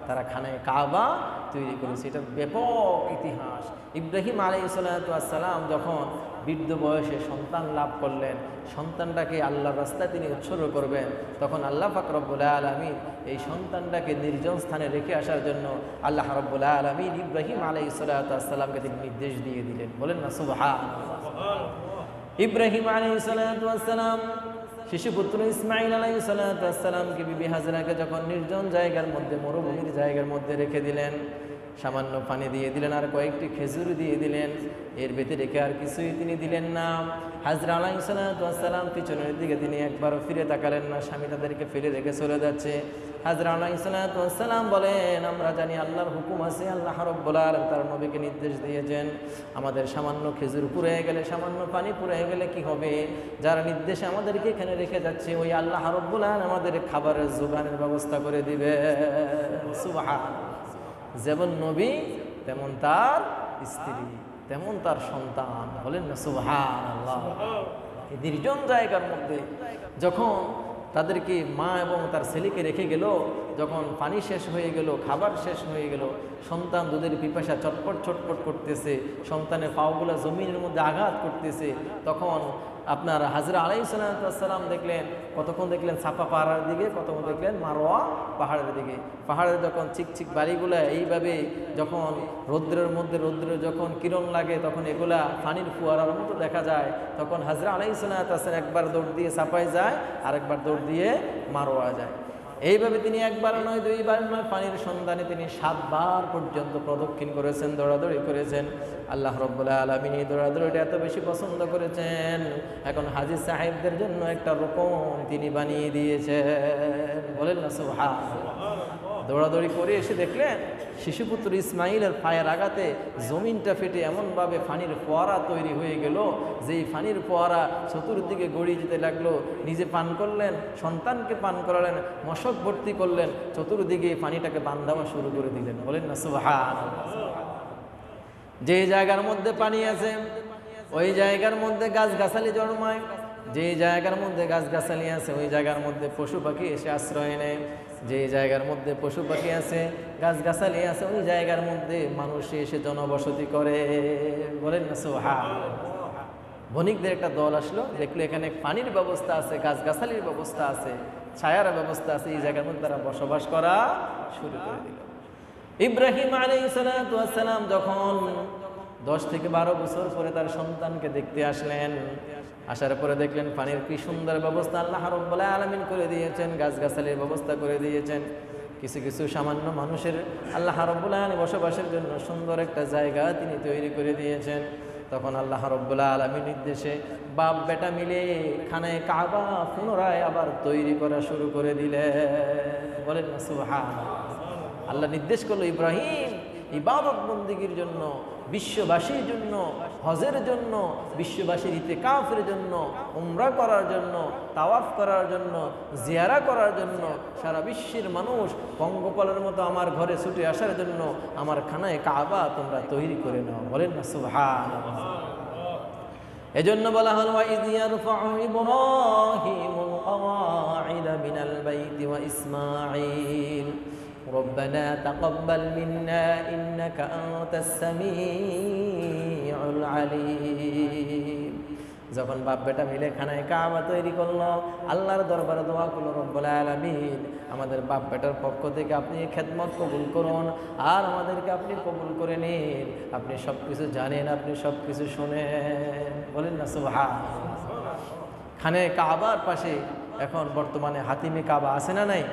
তারা খানায়ে কাবা তৈরি করেছে। এটা ব্যাপক ইতিহাস। ইব্রাহিম আলাইহিস সালাম যখন বৃদ্ধ বয়সে সন্তান লাভ করলেন, সন্তানটাকে আল্লাহর রাস্তায় তিনি উৎসর্গ করবেন, তখন আল্লাহ পাক রব্বুল আলামিন এই সন্তানটাকে নির্জন স্থানে রেখে আসার জন্য আল্লাহ রব্বুল আলামিন ইব্রাহিম আলাইহিস সালামকে তিনি নির্দেশ দিয়ে দিলেন। বলেন না সুবহানাল্লাহ। ইব্রাহিম আলাইহিস সালাম শিশুপুত্র ইসমাঈল আলাইহিস সালামকে বিবি হাজরাকে যখন নির্জন জায়গার মধ্যে, মরুভূমির জায়গার মধ্যে রেখে দিলেন, সামান্য পানি দিয়ে দিলেন আর কয়েকটি খেজুর দিয়ে দিলেন, এর ভেতরে রেখে আর কিছুই তিনি দিলেন না। হাজরা আলাইহিস সালাম পিছনের দিকে তিনি একবারও ফিরে তাকালেন না, স্বামী তাদেরকে ফেলে রেখে চলে যাচ্ছে। হযরত আলাইহিস সালাতু ওয়াস সালাম বলেন, আমরা জানি আল্লাহর হুকুম আছে, আল্লাহ রাব্বুল আলামিন তার নবীকে নির্দেশ দিয়েছেন, আমাদের সামান্য খেজুর পুড়ে গেলে, সামান্য পানি পুড়ে গেলে কি হবে, যার নির্দেশে আমাদেরকে এখানে রেখে যাচ্ছে ওই আল্লাহ রাব্বুল আলামিন আমাদের খাবারের যোগানের ব্যবস্থা করে দিবে। সুবহানাল্লাহ। যেমন নবী তেমন তার স্ত্রী, তেমন তার সন্তান, বলেন না সুবহানাল্লাহ। এই নির্জন জায়গার মধ্যে যখন তাদেরকে মা এবং তার ছেলেকে রেখে গেল, যখন পানি শেষ হয়ে গেল, খাবার শেষ হয়ে গেল, সন্তান দুধের পিপাসা ছটপট ছটপট করতেছে, সন্তানের পাওগুলো জমিনের মধ্যে আঘাত করতেছে, তখন আপনার হযরত আলাইহিস সালাম দেখলেন, কতক্ষণ দেখলেন সাফা পাহাড়ের দিকে, কতক্ষণ দেখলেন মারওয়া পাহাড়ের দিকে। পাহাড়ে যখন চিকচিক বাড়িগুলো এইভাবে যখন রৌদ্রের মধ্যে রৌদ্রের যখন কিরণ লাগে, তখন এগুলা পানির ফোয়ারার মতো দেখা যায়, তখন হযরত আলাইহিস সালাম একবার দৌড় দিয়ে সাফায় যায়, আরেকবার দৌড় দিয়ে মারওয়া যায়। এইভাবে তিনি একবার নয়, দুইবার নয়, পানির সন্ধানে তিনি 7 বার পর্যন্ত প্রদক্ষিণ করেছেন, দৌড়াদৌড়ি করেছেন। আল্লাহ রাব্বুল আলামিন এই দৌড়াদৌড়িটা এত বেশি পছন্দ করেছেন, এখন হাজী সাহেবদের জন্য একটা রোপণ তিনি বানিয়ে দিয়েছেন, বলেন না সুবহানাল্লাহ। দৌড়াদৌড়ি করে এসে দেখলেন শিশুপুত্র ইসমাইলের পায়ের আঘাতে জমিনটা ফেটে এমনভাবে পানির ফোয়ারা তৈরি হয়ে গেল, যেই পানির ফোয়ারা চতুর্দিকে গড়িয়ে যেতে লাগলো। নিজে পান করলেন, সন্তানকে পান করালেন, মশক ভর্তি করলেন, চতুর্দিকে পানিটাকে বান দেওয়া শুরু করে দিলেন, বলেন না সুবহানাল্লাহ। যে জায়গার মধ্যে পানি আছে ওই জায়গার মধ্যে গাছগাছালি জন্মায়, যে জায়গার মধ্যে গাছগাছালি আছে ওই জায়গার মধ্যে পশু পাখি এসে আশ্রয় নেয়, যে জায়গার মধ্যে পশু পাখি আছে, গাছগাছালি আছে, ওই জায়গার মধ্যে মানুষ এসে জনবসতি করে, বলেন না সুবহানাল্লাহ। বণিকদের একটা দল আসলো, দেখলো এখানে পানির ব্যবস্থা আছে, গাছগাছালির ব্যবস্থা আছে, ছায়ার ব্যবস্থা আছে, এই জায়গার মধ্যে তারা বসবাস করা শুরু করে দিল। ইব্রাহিম আলাইহিস সালাম যখন 10 থেকে 12 বছর পরে তার সন্তানকে দেখতে আসলেন, আসার পরে দেখলেন পানির কি সুন্দর ব্যবস্থা আল্লাহ রাব্বুল আলামিন করে দিয়েছেন, গাছগাছালির ব্যবস্থা করে দিয়েছেন, কিছু কিছু সামান্য মানুষের আল্লাহ রাব্বুল আলামিন বসবাসের জন্য সুন্দর একটা জায়গা তিনি তৈরি করে দিয়েছেন। তখন আল্লাহ রাব্বুল আলামিন নির্দেশে বাপ বেটা মিলে খানায়ে কাবা পুনরায় আবার তৈরি করা শুরু করে দিলেন, বলেন না সুবহানাল্লাহ। আল্লাহ নির্দেশ করলো ইব্রাহিম ইবাদত বন্দেগীর জন্য, বিশ্ববাসীর জন্য, হজের জন্য, বিশ্ববাসীর ইতিকাফের জন্য, উমরা করার জন্য, তাওয়াফ করার জন্য, জিয়ারা করার জন্য, সারা বিশ্বের মানুষ পঙ্গপালের মতো আমার ঘরে ছুটে আসার জন্য আমার খানায়ে কাবা তোমরা তৈরি করে নাও, বলেন না সুবহানাল্লাহ। এজন্য বলা হলো ওয়াইয ইয়ারফাউ ইব্রাহিমুল কওয়াইদা মিনাল বাইতি ওয়া ইসমাঈল ربنا تقبل منا إنك أنت السميع العليم। যখন বাপ বেটা মিলে খানায় কাবা তৈরি করলো, আল্লাহর দরবারে দোয়া করলো, রব্বুল আলামিন আমাদের বাপ বেটার পক্ষ থেকে আপনি খেদমত কবুল করুন, আর আমাদেরকে আপনি কবুল করে নিন, আপনি সব কিছু জানেন, আপনি সব কিছু শোনেন, বলেন না সুবহানাল্লাহ। খানায় কাবার পাশে এখন বর্তমানে হাতিমে কাবা আছে না নাই?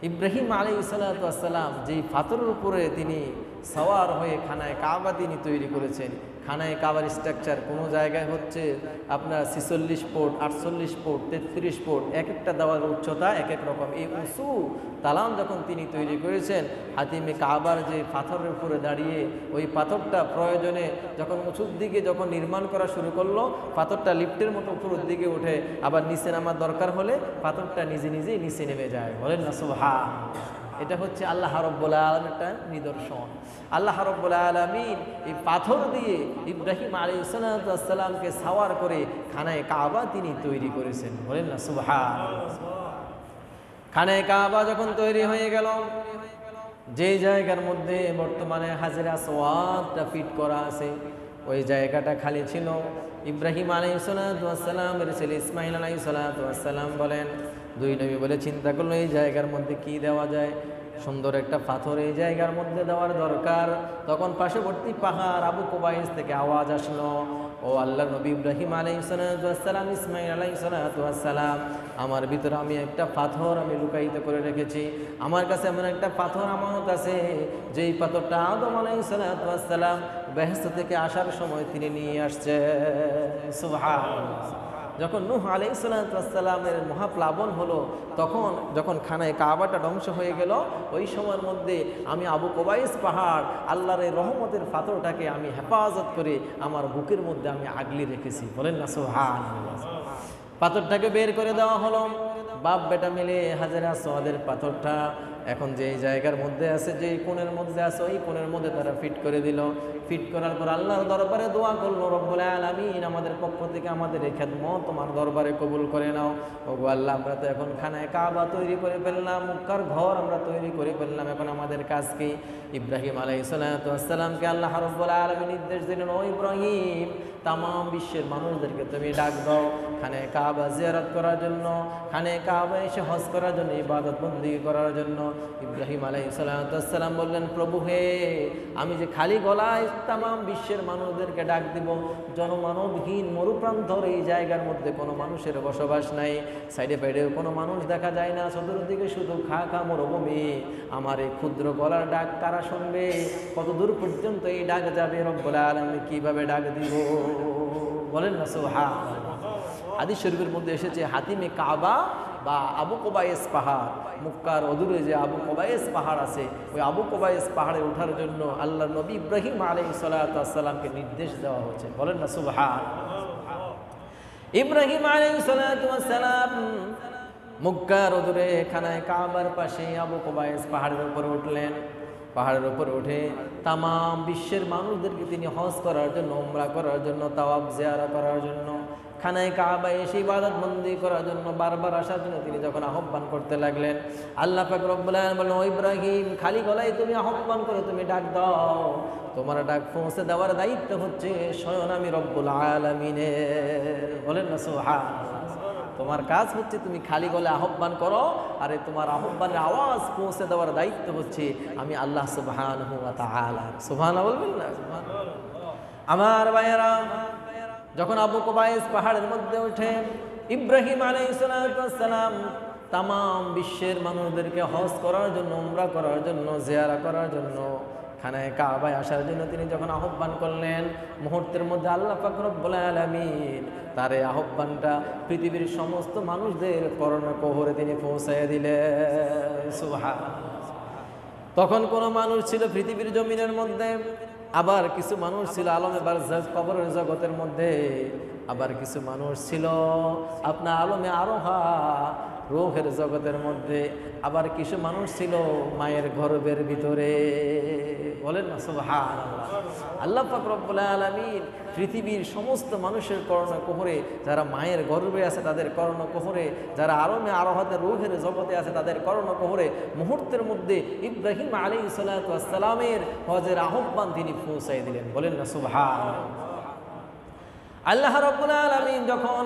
ইব্রাহিম আলাইহিস সালাম যেই পাথরের উপরে তিনি সওয়ার হয়ে খানায় কাবা তিনি তৈরি করেছেন, খানায় কাবার স্ট্রাকচার কোনো জায়গায় হচ্ছে আপনার 46 ফুট, 48 ফুট, 33 ফুট, এক একটা দেওয়ার উচ্চতা এক এক রকম। এই উঁচু দালান যখন তিনি তৈরি করেছেন, হাতিমে কাবার যে পাথরের উপরে দাঁড়িয়ে ওই পাথরটা প্রয়োজনে যখন উঁচুর দিকে যখন নির্মাণ করা শুরু করলো, পাথরটা লিফটের মতো উপরের দিকে উঠে, আবার নিচে নামার দরকার হলে পাথরটা নিজে নিজেই নিচে নেমে যায়, বলেন না সুবহানাল্লাহ। এটা হচ্ছে আল্লাহ রাব্বুল আলামিনের একটা নিদর্শন। আল্লাহ রাব্বুল আলামিন এই পাথর দিয়ে ইব্রাহিম আলাইহিস সালামকে সাওয়ার করে খানায়ে কাবা তিনি তৈরি করেছেন, বলেন না সুবহানাল্লাহ। খানায়ে কাবা যখন তৈরি হয়ে গেল, যে জায়গার মধ্যে বর্তমানে হাজরে আসওয়াদটা ফিট করা আছে, ওই জায়গাটা খালি ছিল। ইব্রাহিম আলাইহিস সালামের ছেলে ইসমাঈল আলাইহিস সালাম বলেন, দুই নবী বলে চিন্তা করলো এই জায়গার মধ্যে কি দেওয়া যায়, সুন্দর একটা পাথর এই জায়গার মধ্যে দেওয়ার দরকার। তখন পার্শ্ববর্তী পাহাড় আবু কুবাইস থেকে আওয়াজ আসলো, ও আল্লাহ নবী ইব্রাহিম আলাইহিস সালাম, ইসমাঈল আলাইহিস সালাম, আমার ভিতরে আমি একটা পাথর আমি লুকায়িত করে রেখেছি, আমার কাছে এমন একটা পাথর আমানত আছে, যেই পাথরটা আদম আলাইহিস সালাম বেহেশত থেকে আসার সময় তিনি নিয়ে আসছে। সুবহানাল্লাহ। যখন নূহ আলাইহিস সালামের মহাপ্লাবন হলো, তখন যখন খানায় কাবাটা ধ্বংস হয়ে গেল, ওই সময়ের মধ্যে আমি আবু কুবাইস পাহাড় আল্লাহর এই রহমতের পাথরটাকে আমি হেফাজত করে আমার বুকের মধ্যে আমি আগলে রেখেছি। বলেন না সুবহানাল্লাহ। পাথরটাকে বের করে দেওয়া হলো, বাপ বেটা মিলে হাজেরা আসওয়াদের পাথরটা এখন যেই জায়গার মধ্যে আছে, যেই কোণের মধ্যে আছে, ওই কোণের মধ্যে তারা ফিট করে দিল। ফিট করার পর আল্লাহর দরবারে দোয়া করলো, রব্বুল আলামিন আমাদের পক্ষ থেকে আমাদের এই খেদমত তোমার দরবারে কবুল করে নাও। ওগো আল্লাহ, আমরা তো এখন খানায় কাবা তৈরি করে ফেললাম, মক্কার ঘর আমরা তৈরি করে ফেললাম, এখন আমাদের কাজ কি? ইব্রাহিম আলাইহিস সালামকে আল্লাহ রব্বুল আলামিন নির্দেশ দিলেন, ও ইব্রাহিম, তাম বিশ্বের মানুষদেরকে তুমি ডাক দাও খানায় কাবা জিয়ারত করার জন্য, খানায় কাবা এসে হজ করার জন্য, ইবাদত বন্দি করার জন্য। ইব্রাহিম আলাইহিস সালাম বললেন, প্রভু হে, আমি যে খালি গলায় তাম বিশ্বের মানুষদেরকে ডাক দিব, জনমানবহীন মরুপ্রান্তর এই জায়গার মধ্যে কোনো মানুষের বসবাস নাই, সাইডে ফাইডেও কোনো মানুষ দেখা যায় না, চতুর্দিকে শুধু খা খা মরুভূমি। আমার এই ক্ষুদ্র গলার ডাক কারা শুনবে? কত দূর পর্যন্ত এই ডাক যাবে? রব্বুল আলামিন কিভাবে ডাক দিব? বলেন না সুবহানাল্লাহ। হাদিস শরীফের মধ্যে এসেছে, হাতিমে কাবা বা আবু কুবাইস পাহাড়, মক্কার অদূরে যে আবু কুবাইস পাহাড় আছে, ওই আবু কুবাইস পাহাড়ে ওঠার জন্য আল্লাহ নবী ইব্রাহিম আলাইহিস সালামকে নির্দেশ দেওয়া হয়েছে। বলেন না সুবহানাল্লাহ। ইব্রাহিম আলাইহিস সালাম মক্কার অদূরে খানায় কাবার পাশে আবু কুবাইস পাহাড়ের উপরে উঠলেন। পাহাড়ের উপরে উঠে তাম বিশ্বের মানুষদেরকে তিনি হজ করার জন্য, উমরা করার জন্য, তাওয়াফ জিয়ারা করার জন্য, খানায় কাবা এসে ইবাদত বন্দি করার জন্য, বারবার আসার জন্য তিনি যখন আহ্বান করতে লাগলেন, আল্লাহ পাক রব্বুল আলামিন বললেন, ও ইব্রাহিম, খালি গলায় তুমি আহ্বান করে তুমি ডাক দাও, তোমার ডাক পৌঁছে দেওয়ার দায়িত্ব হচ্ছে স্বয়ং আমি রব্বুল আলামিনের। বলেন না সুবহানাল্লাহ। তোমার কাজ হচ্ছে তুমি খালি গলায় আহ্বান করো, আর তোমার আহ্বানের আওয়াজ পৌঁছে দেওয়ার দায়িত্ব হচ্ছে আমি আল্লাহ সুবহানাহু ওয়া তাআলা। সুবহানাল্লাহ বলবেন না? আমার ভাইয়েরা, যখন আবু কুবাইস পাহাড়ের মধ্যে উঠে ইব্রাহিম আলাইহিস সালাম তাম বিশ্বের মানুষদেরকে হজ করার জন্য, উমরা করার জন্য, জিয়ারা করার জন্য, খানায় কাবায় আসার জন্য তিনি যখন আহ্বান করলেন, মুহূর্তের মধ্যে আল্লাহ পাক রব্বুল আলামিন তার এই আহ্বানটা পৃথিবীর সমস্ত মানুষদের কর্ণকুহরে তিনি পৌঁছায় দিলেন। সুবহানাল্লাহ। তখন কোনো মানুষ ছিল পৃথিবীর জমিনের মধ্যে, আবার কিছু মানুষ ছিল আলমে বারজাখ কবরের জগতের মধ্যে, আবার কিছু মানুষ ছিল আপনার আলমে আরোহা রূহের জগতের মধ্যে, আবার কিছু মানুষ ছিল মায়ের গর্ভের ভিতরে। বলেন না সুবহানাল্লাহ। আল্লাহ পাক রব্বুল আলামিন পৃথিবীর সমস্ত মানুষের কর্ণকুহরে, যারা মায়ের গর্ভে আছে তাদের কর্ণকুহরে, যারা আলমে আরোহাতের রূহের জগতে আছে তাদের কর্ণকুহরে মুহূর্তের মধ্যে ইব্রাহিম আলাইহিস সালামের হজের আহ্বান তিনি পৌঁছাই দিলেন। বলেন না সুবহানাল্লাহ। আল্লাহ রাব্বুল আলামিন যখন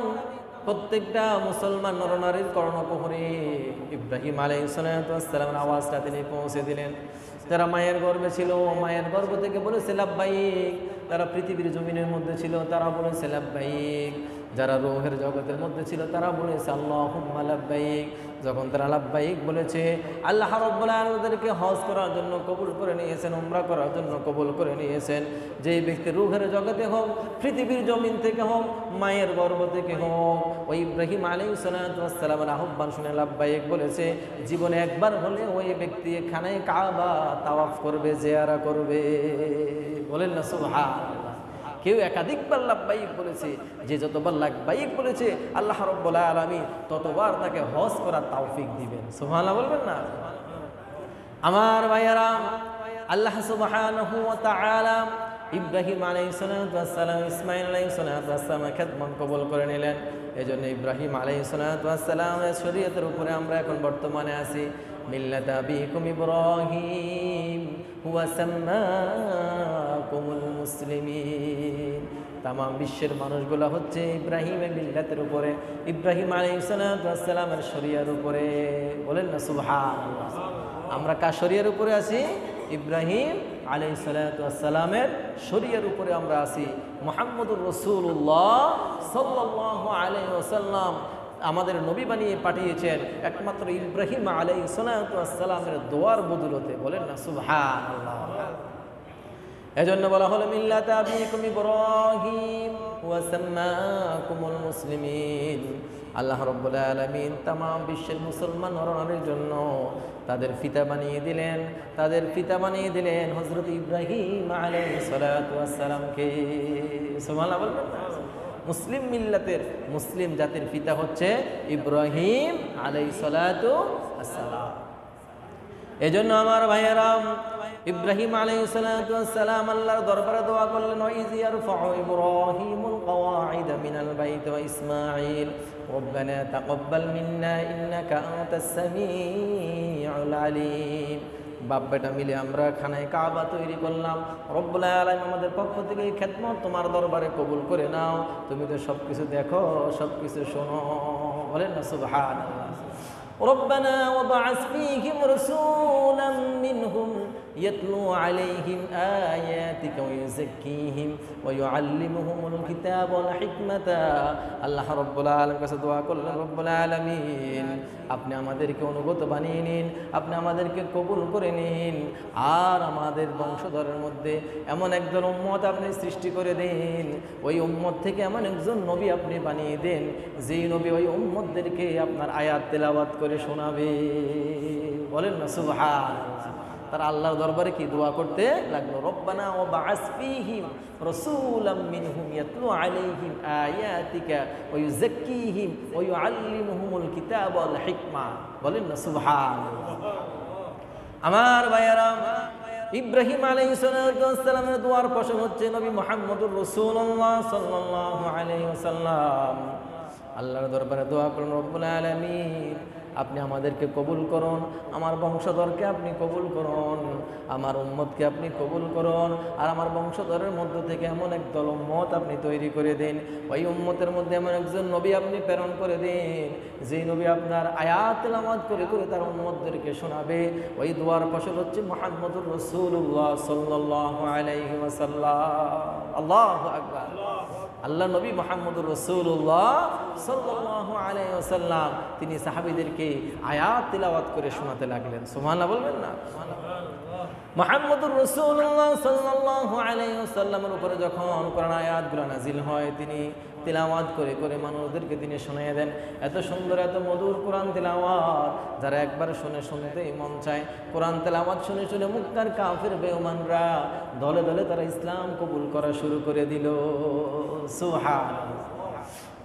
প্রত্যেকটা মুসলমান নরনারীর কর্ণকুহরে ইব্রাহিম আলাইহিস সালামের আওয়াজটা তিনি পৌঁছে দিলেন, যারা মায়ের গর্ভে ছিল, মায়ের গর্ভ থেকে বলেছে লাব্বাইক, যারা পৃথিবীর জমিনের মধ্যে ছিল তারা বলেছে লাব্বাইক, যারা রূহের জগতের মধ্যে ছিল তারা বলেছে আল্লাহুম্মা লাব্বাইক। যখন তারা লাব্বাইক বলেছে, আল্লাহ রাব্বুল আলামিন ওদেরকে হজ করার জন্য কবুল করে নিয়েছেন, উমরা করার জন্য কবুল করে নিয়েছেন। যেই ব্যক্তি রূহের জগতে হোক, পৃথিবীর জমিন থেকে হোক, মায়ের গর্ভ থেকে হোক, ওই ইব্রাহিম আলাইহিস সালামের আহ্বান শুনে লাব্বাইক বলেছে, জীবনে একবার হলে ওই ব্যক্তি খানায় কাবা তাওয়াফ করবে, জিয়ারা করবে। বলেন না সুবহানাল্লাহ। কেউ একাধিকবার লাব্বাইক বলেছে, যে যতবার লাব্বাইক বলেছে আল্লাহ রাব্বুল আলামিন ততবার তাকে হজ করার তৌফিক দিবেন। সুবহানাল্লাহ বলবেন না? আমার ভাইয়ারা, আল্লাহ সুবহানাহু ওয়া তাআলা ইব্রাহিম আলাইহিস সালাম, ইসমাঈল আলাইহিস সালামের খেদমত কবুল করে নিলেন। এজন্য ইব্রাহিম আলাইহিস সালামের শরীয়তের উপরে আমরা এখন বর্তমানে আছি। মিল্লাত আবিকুম ইব্রাহিম হুয়া সাম্মাকুমুল মুসলিমিন। তাম বিশ্বের মানুষগুলো হচ্ছে ইব্রাহিমের মিল্লাতের উপরে, ইব্রাহিম আলাইহিস সালামের শরিয়ার উপরে। বলেন না সুবহানাল্লাহ। আমরা কার শরিয়ার উপরে আছি? ইব্রাহিম আলাইহিস সালামের শরিয়ার উপরে আমরা আছি। মুহাম্মদুর রাসূলুল্লাহ সাল্লাল্লাহু আলাইহি ওয়াসাল্লাম আমাদের নবী বানিয়ে পাঠিয়েছেন একমাত্র ইব্রাহিম আলাইহিস সালামের দোয়ার বদৌলতে। বলেন না সুবহানাল্লাহ। এজন্য বলা হলো মিল্লাতা আবিকুম ইব্রাহিম ওয়া সাম্মাকুমুল মুসলিমিন। আল্লাহ রাব্বুল আলামিন তামাম বিশ্বের মুসলমান নরনারীর জন্য তাদের পিতা বানিয়ে দিলেন হযরত ইব্রাহিম আলাইহিস সালাতু ওয়াস সালামকে। সুবহানাল্লাহ বলবেন না? মুসলিম মিল্লাতের মুসলিম জাতির পিতা হচ্ছে ইব্রাহিম আলাইহিস সালাতু ওয়াস সালাম। এজন্য আমার ভাইয়েরা, ইব্রাহিম আলাইহিস সালাতু ওয়াস সালাম আল্লাহর দরবারে দোয়া করলেন, ওয়াইজ ইয়ারফাউ ইব্রাহিমুল কওয়াইদা মিনাল বাইত ওয়া ইসমাঈল রব্বানা তাকাব্বাল মিন্না ইন্নাকা আনতাস সামিউল আলিম। বাপ বেটা মিলে আমরা খানায় কাবা তৈরি করলাম, রব্বুল আলামিন আমাদের পক্ষ থেকে এই খেদমত তোমার দরবারে কবুল করে নাও। তুমি তো সবকিছু দেখো, সবকিছু শোনো, বলেন না সুবহানাল্লাহ। ربنا وبعث فيهم رسولا منهم يتلو عليهم آياتك ويزكيهم ويعلمهم الكتاب والحكمة। আল্লাহ রব্বুল আলামিনের কাছে দোয়া করলেন, রব্বুল আলামিন আপনি আমাদেরকে অনুগত বানিয়ে নিন, আপনি আমাদেরকে কবুল করে নিন, আর আমাদের বংশধরের মধ্যে এমন একজন উম্মত আপনি সৃষ্টি করে দিন, ওই উম্মত থেকে এমন একজন নবী আপনি বানিয়ে দেন, যেই নবী ওই উম্মতদেরকে আপনার আয়াত তেলাওয়াত করে শোনাবে। বলেন না সুবহানাল্লাহ। তারা আল্লাহর দরবারে কি দোয়া করতে লাগলো, রব্বানা ওয়া বা'আস ফীহিম রাসূলাম মিনহুম ইয়াতলু আলাইহিম আয়াতিকা ওয়া ইউযাক্কিহিম ওয়া ইউআল্লিমুহুমুল কিতাবা ওয়াল হিকমা। বলেন না সুবহানাল্লাহ। আমার ভাইয়েরা, ইব্রাহিম আলাইহিস সালামের দোয়ার ফসল হচ্ছে নবী মুহাম্মদুর রাসূলুল্লাহ সাল্লাল্লাহু আলাইহি ওয়াসাল্লাম। আল্লাহর দরবারে দোয়া করুন, রব্বুল আলামিন আপনি আমাদেরকে কবুল করুন, আমার বংশধরকে আপনি কবুল করুন, আমার উম্মতকে আপনি কবুল করুন, আর আমার বংশধরের মধ্য থেকে এমন একদল উম্মত আপনি তৈরি করে দিন, ওই উম্মতের মধ্যে এমন একজন নবী আপনি প্রেরণ করে দিন, যেই নবী আপনার আয়াত তেলাওয়াত করে করে তার উম্মতদেরকে শোনাবে। ওই দোয়ার ফসল হচ্ছে মুহাম্মদুর রাসূলুল্লাহ সাল্লাল্লাহু আলাইহি ওয়াসাল্লাম। আল্লাহু আকবার। আল্লাহ নবী মুহাম্মদুর রাসূলুল্লাহ সাল্লাল্লাহু আলাইহি ওয়াসাল্লাম তিনি সাহাবীদেরকে আয়াত তিলাওয়াত করে শোনাতে লাগলেন। সুবহানাল্লাহ বলবেন না? মুহাম্মদুর রাসূলুল্লাহ সাল্লাল্লাহু আলাইহি ওয়াসাল্লামের উপরে যখন কোরআন আয়াতগুলো নাজিল হয়, তিনি তিলাওয়াত করে করে মানুষদেরকে তিনি শোনাইয়ে দেন। এত সুন্দর, এত মধুর কোরআন তিলাওয়াত, যারা একবার শুনে শুনতেই মন চায়। কোরআন তিলাওয়াত শুনে শুনে মুক্তার কাফির বেঈমানরা দলে দলে তারা ইসলাম কবুল করা শুরু করে দিল। সুবহানাল্লাহ।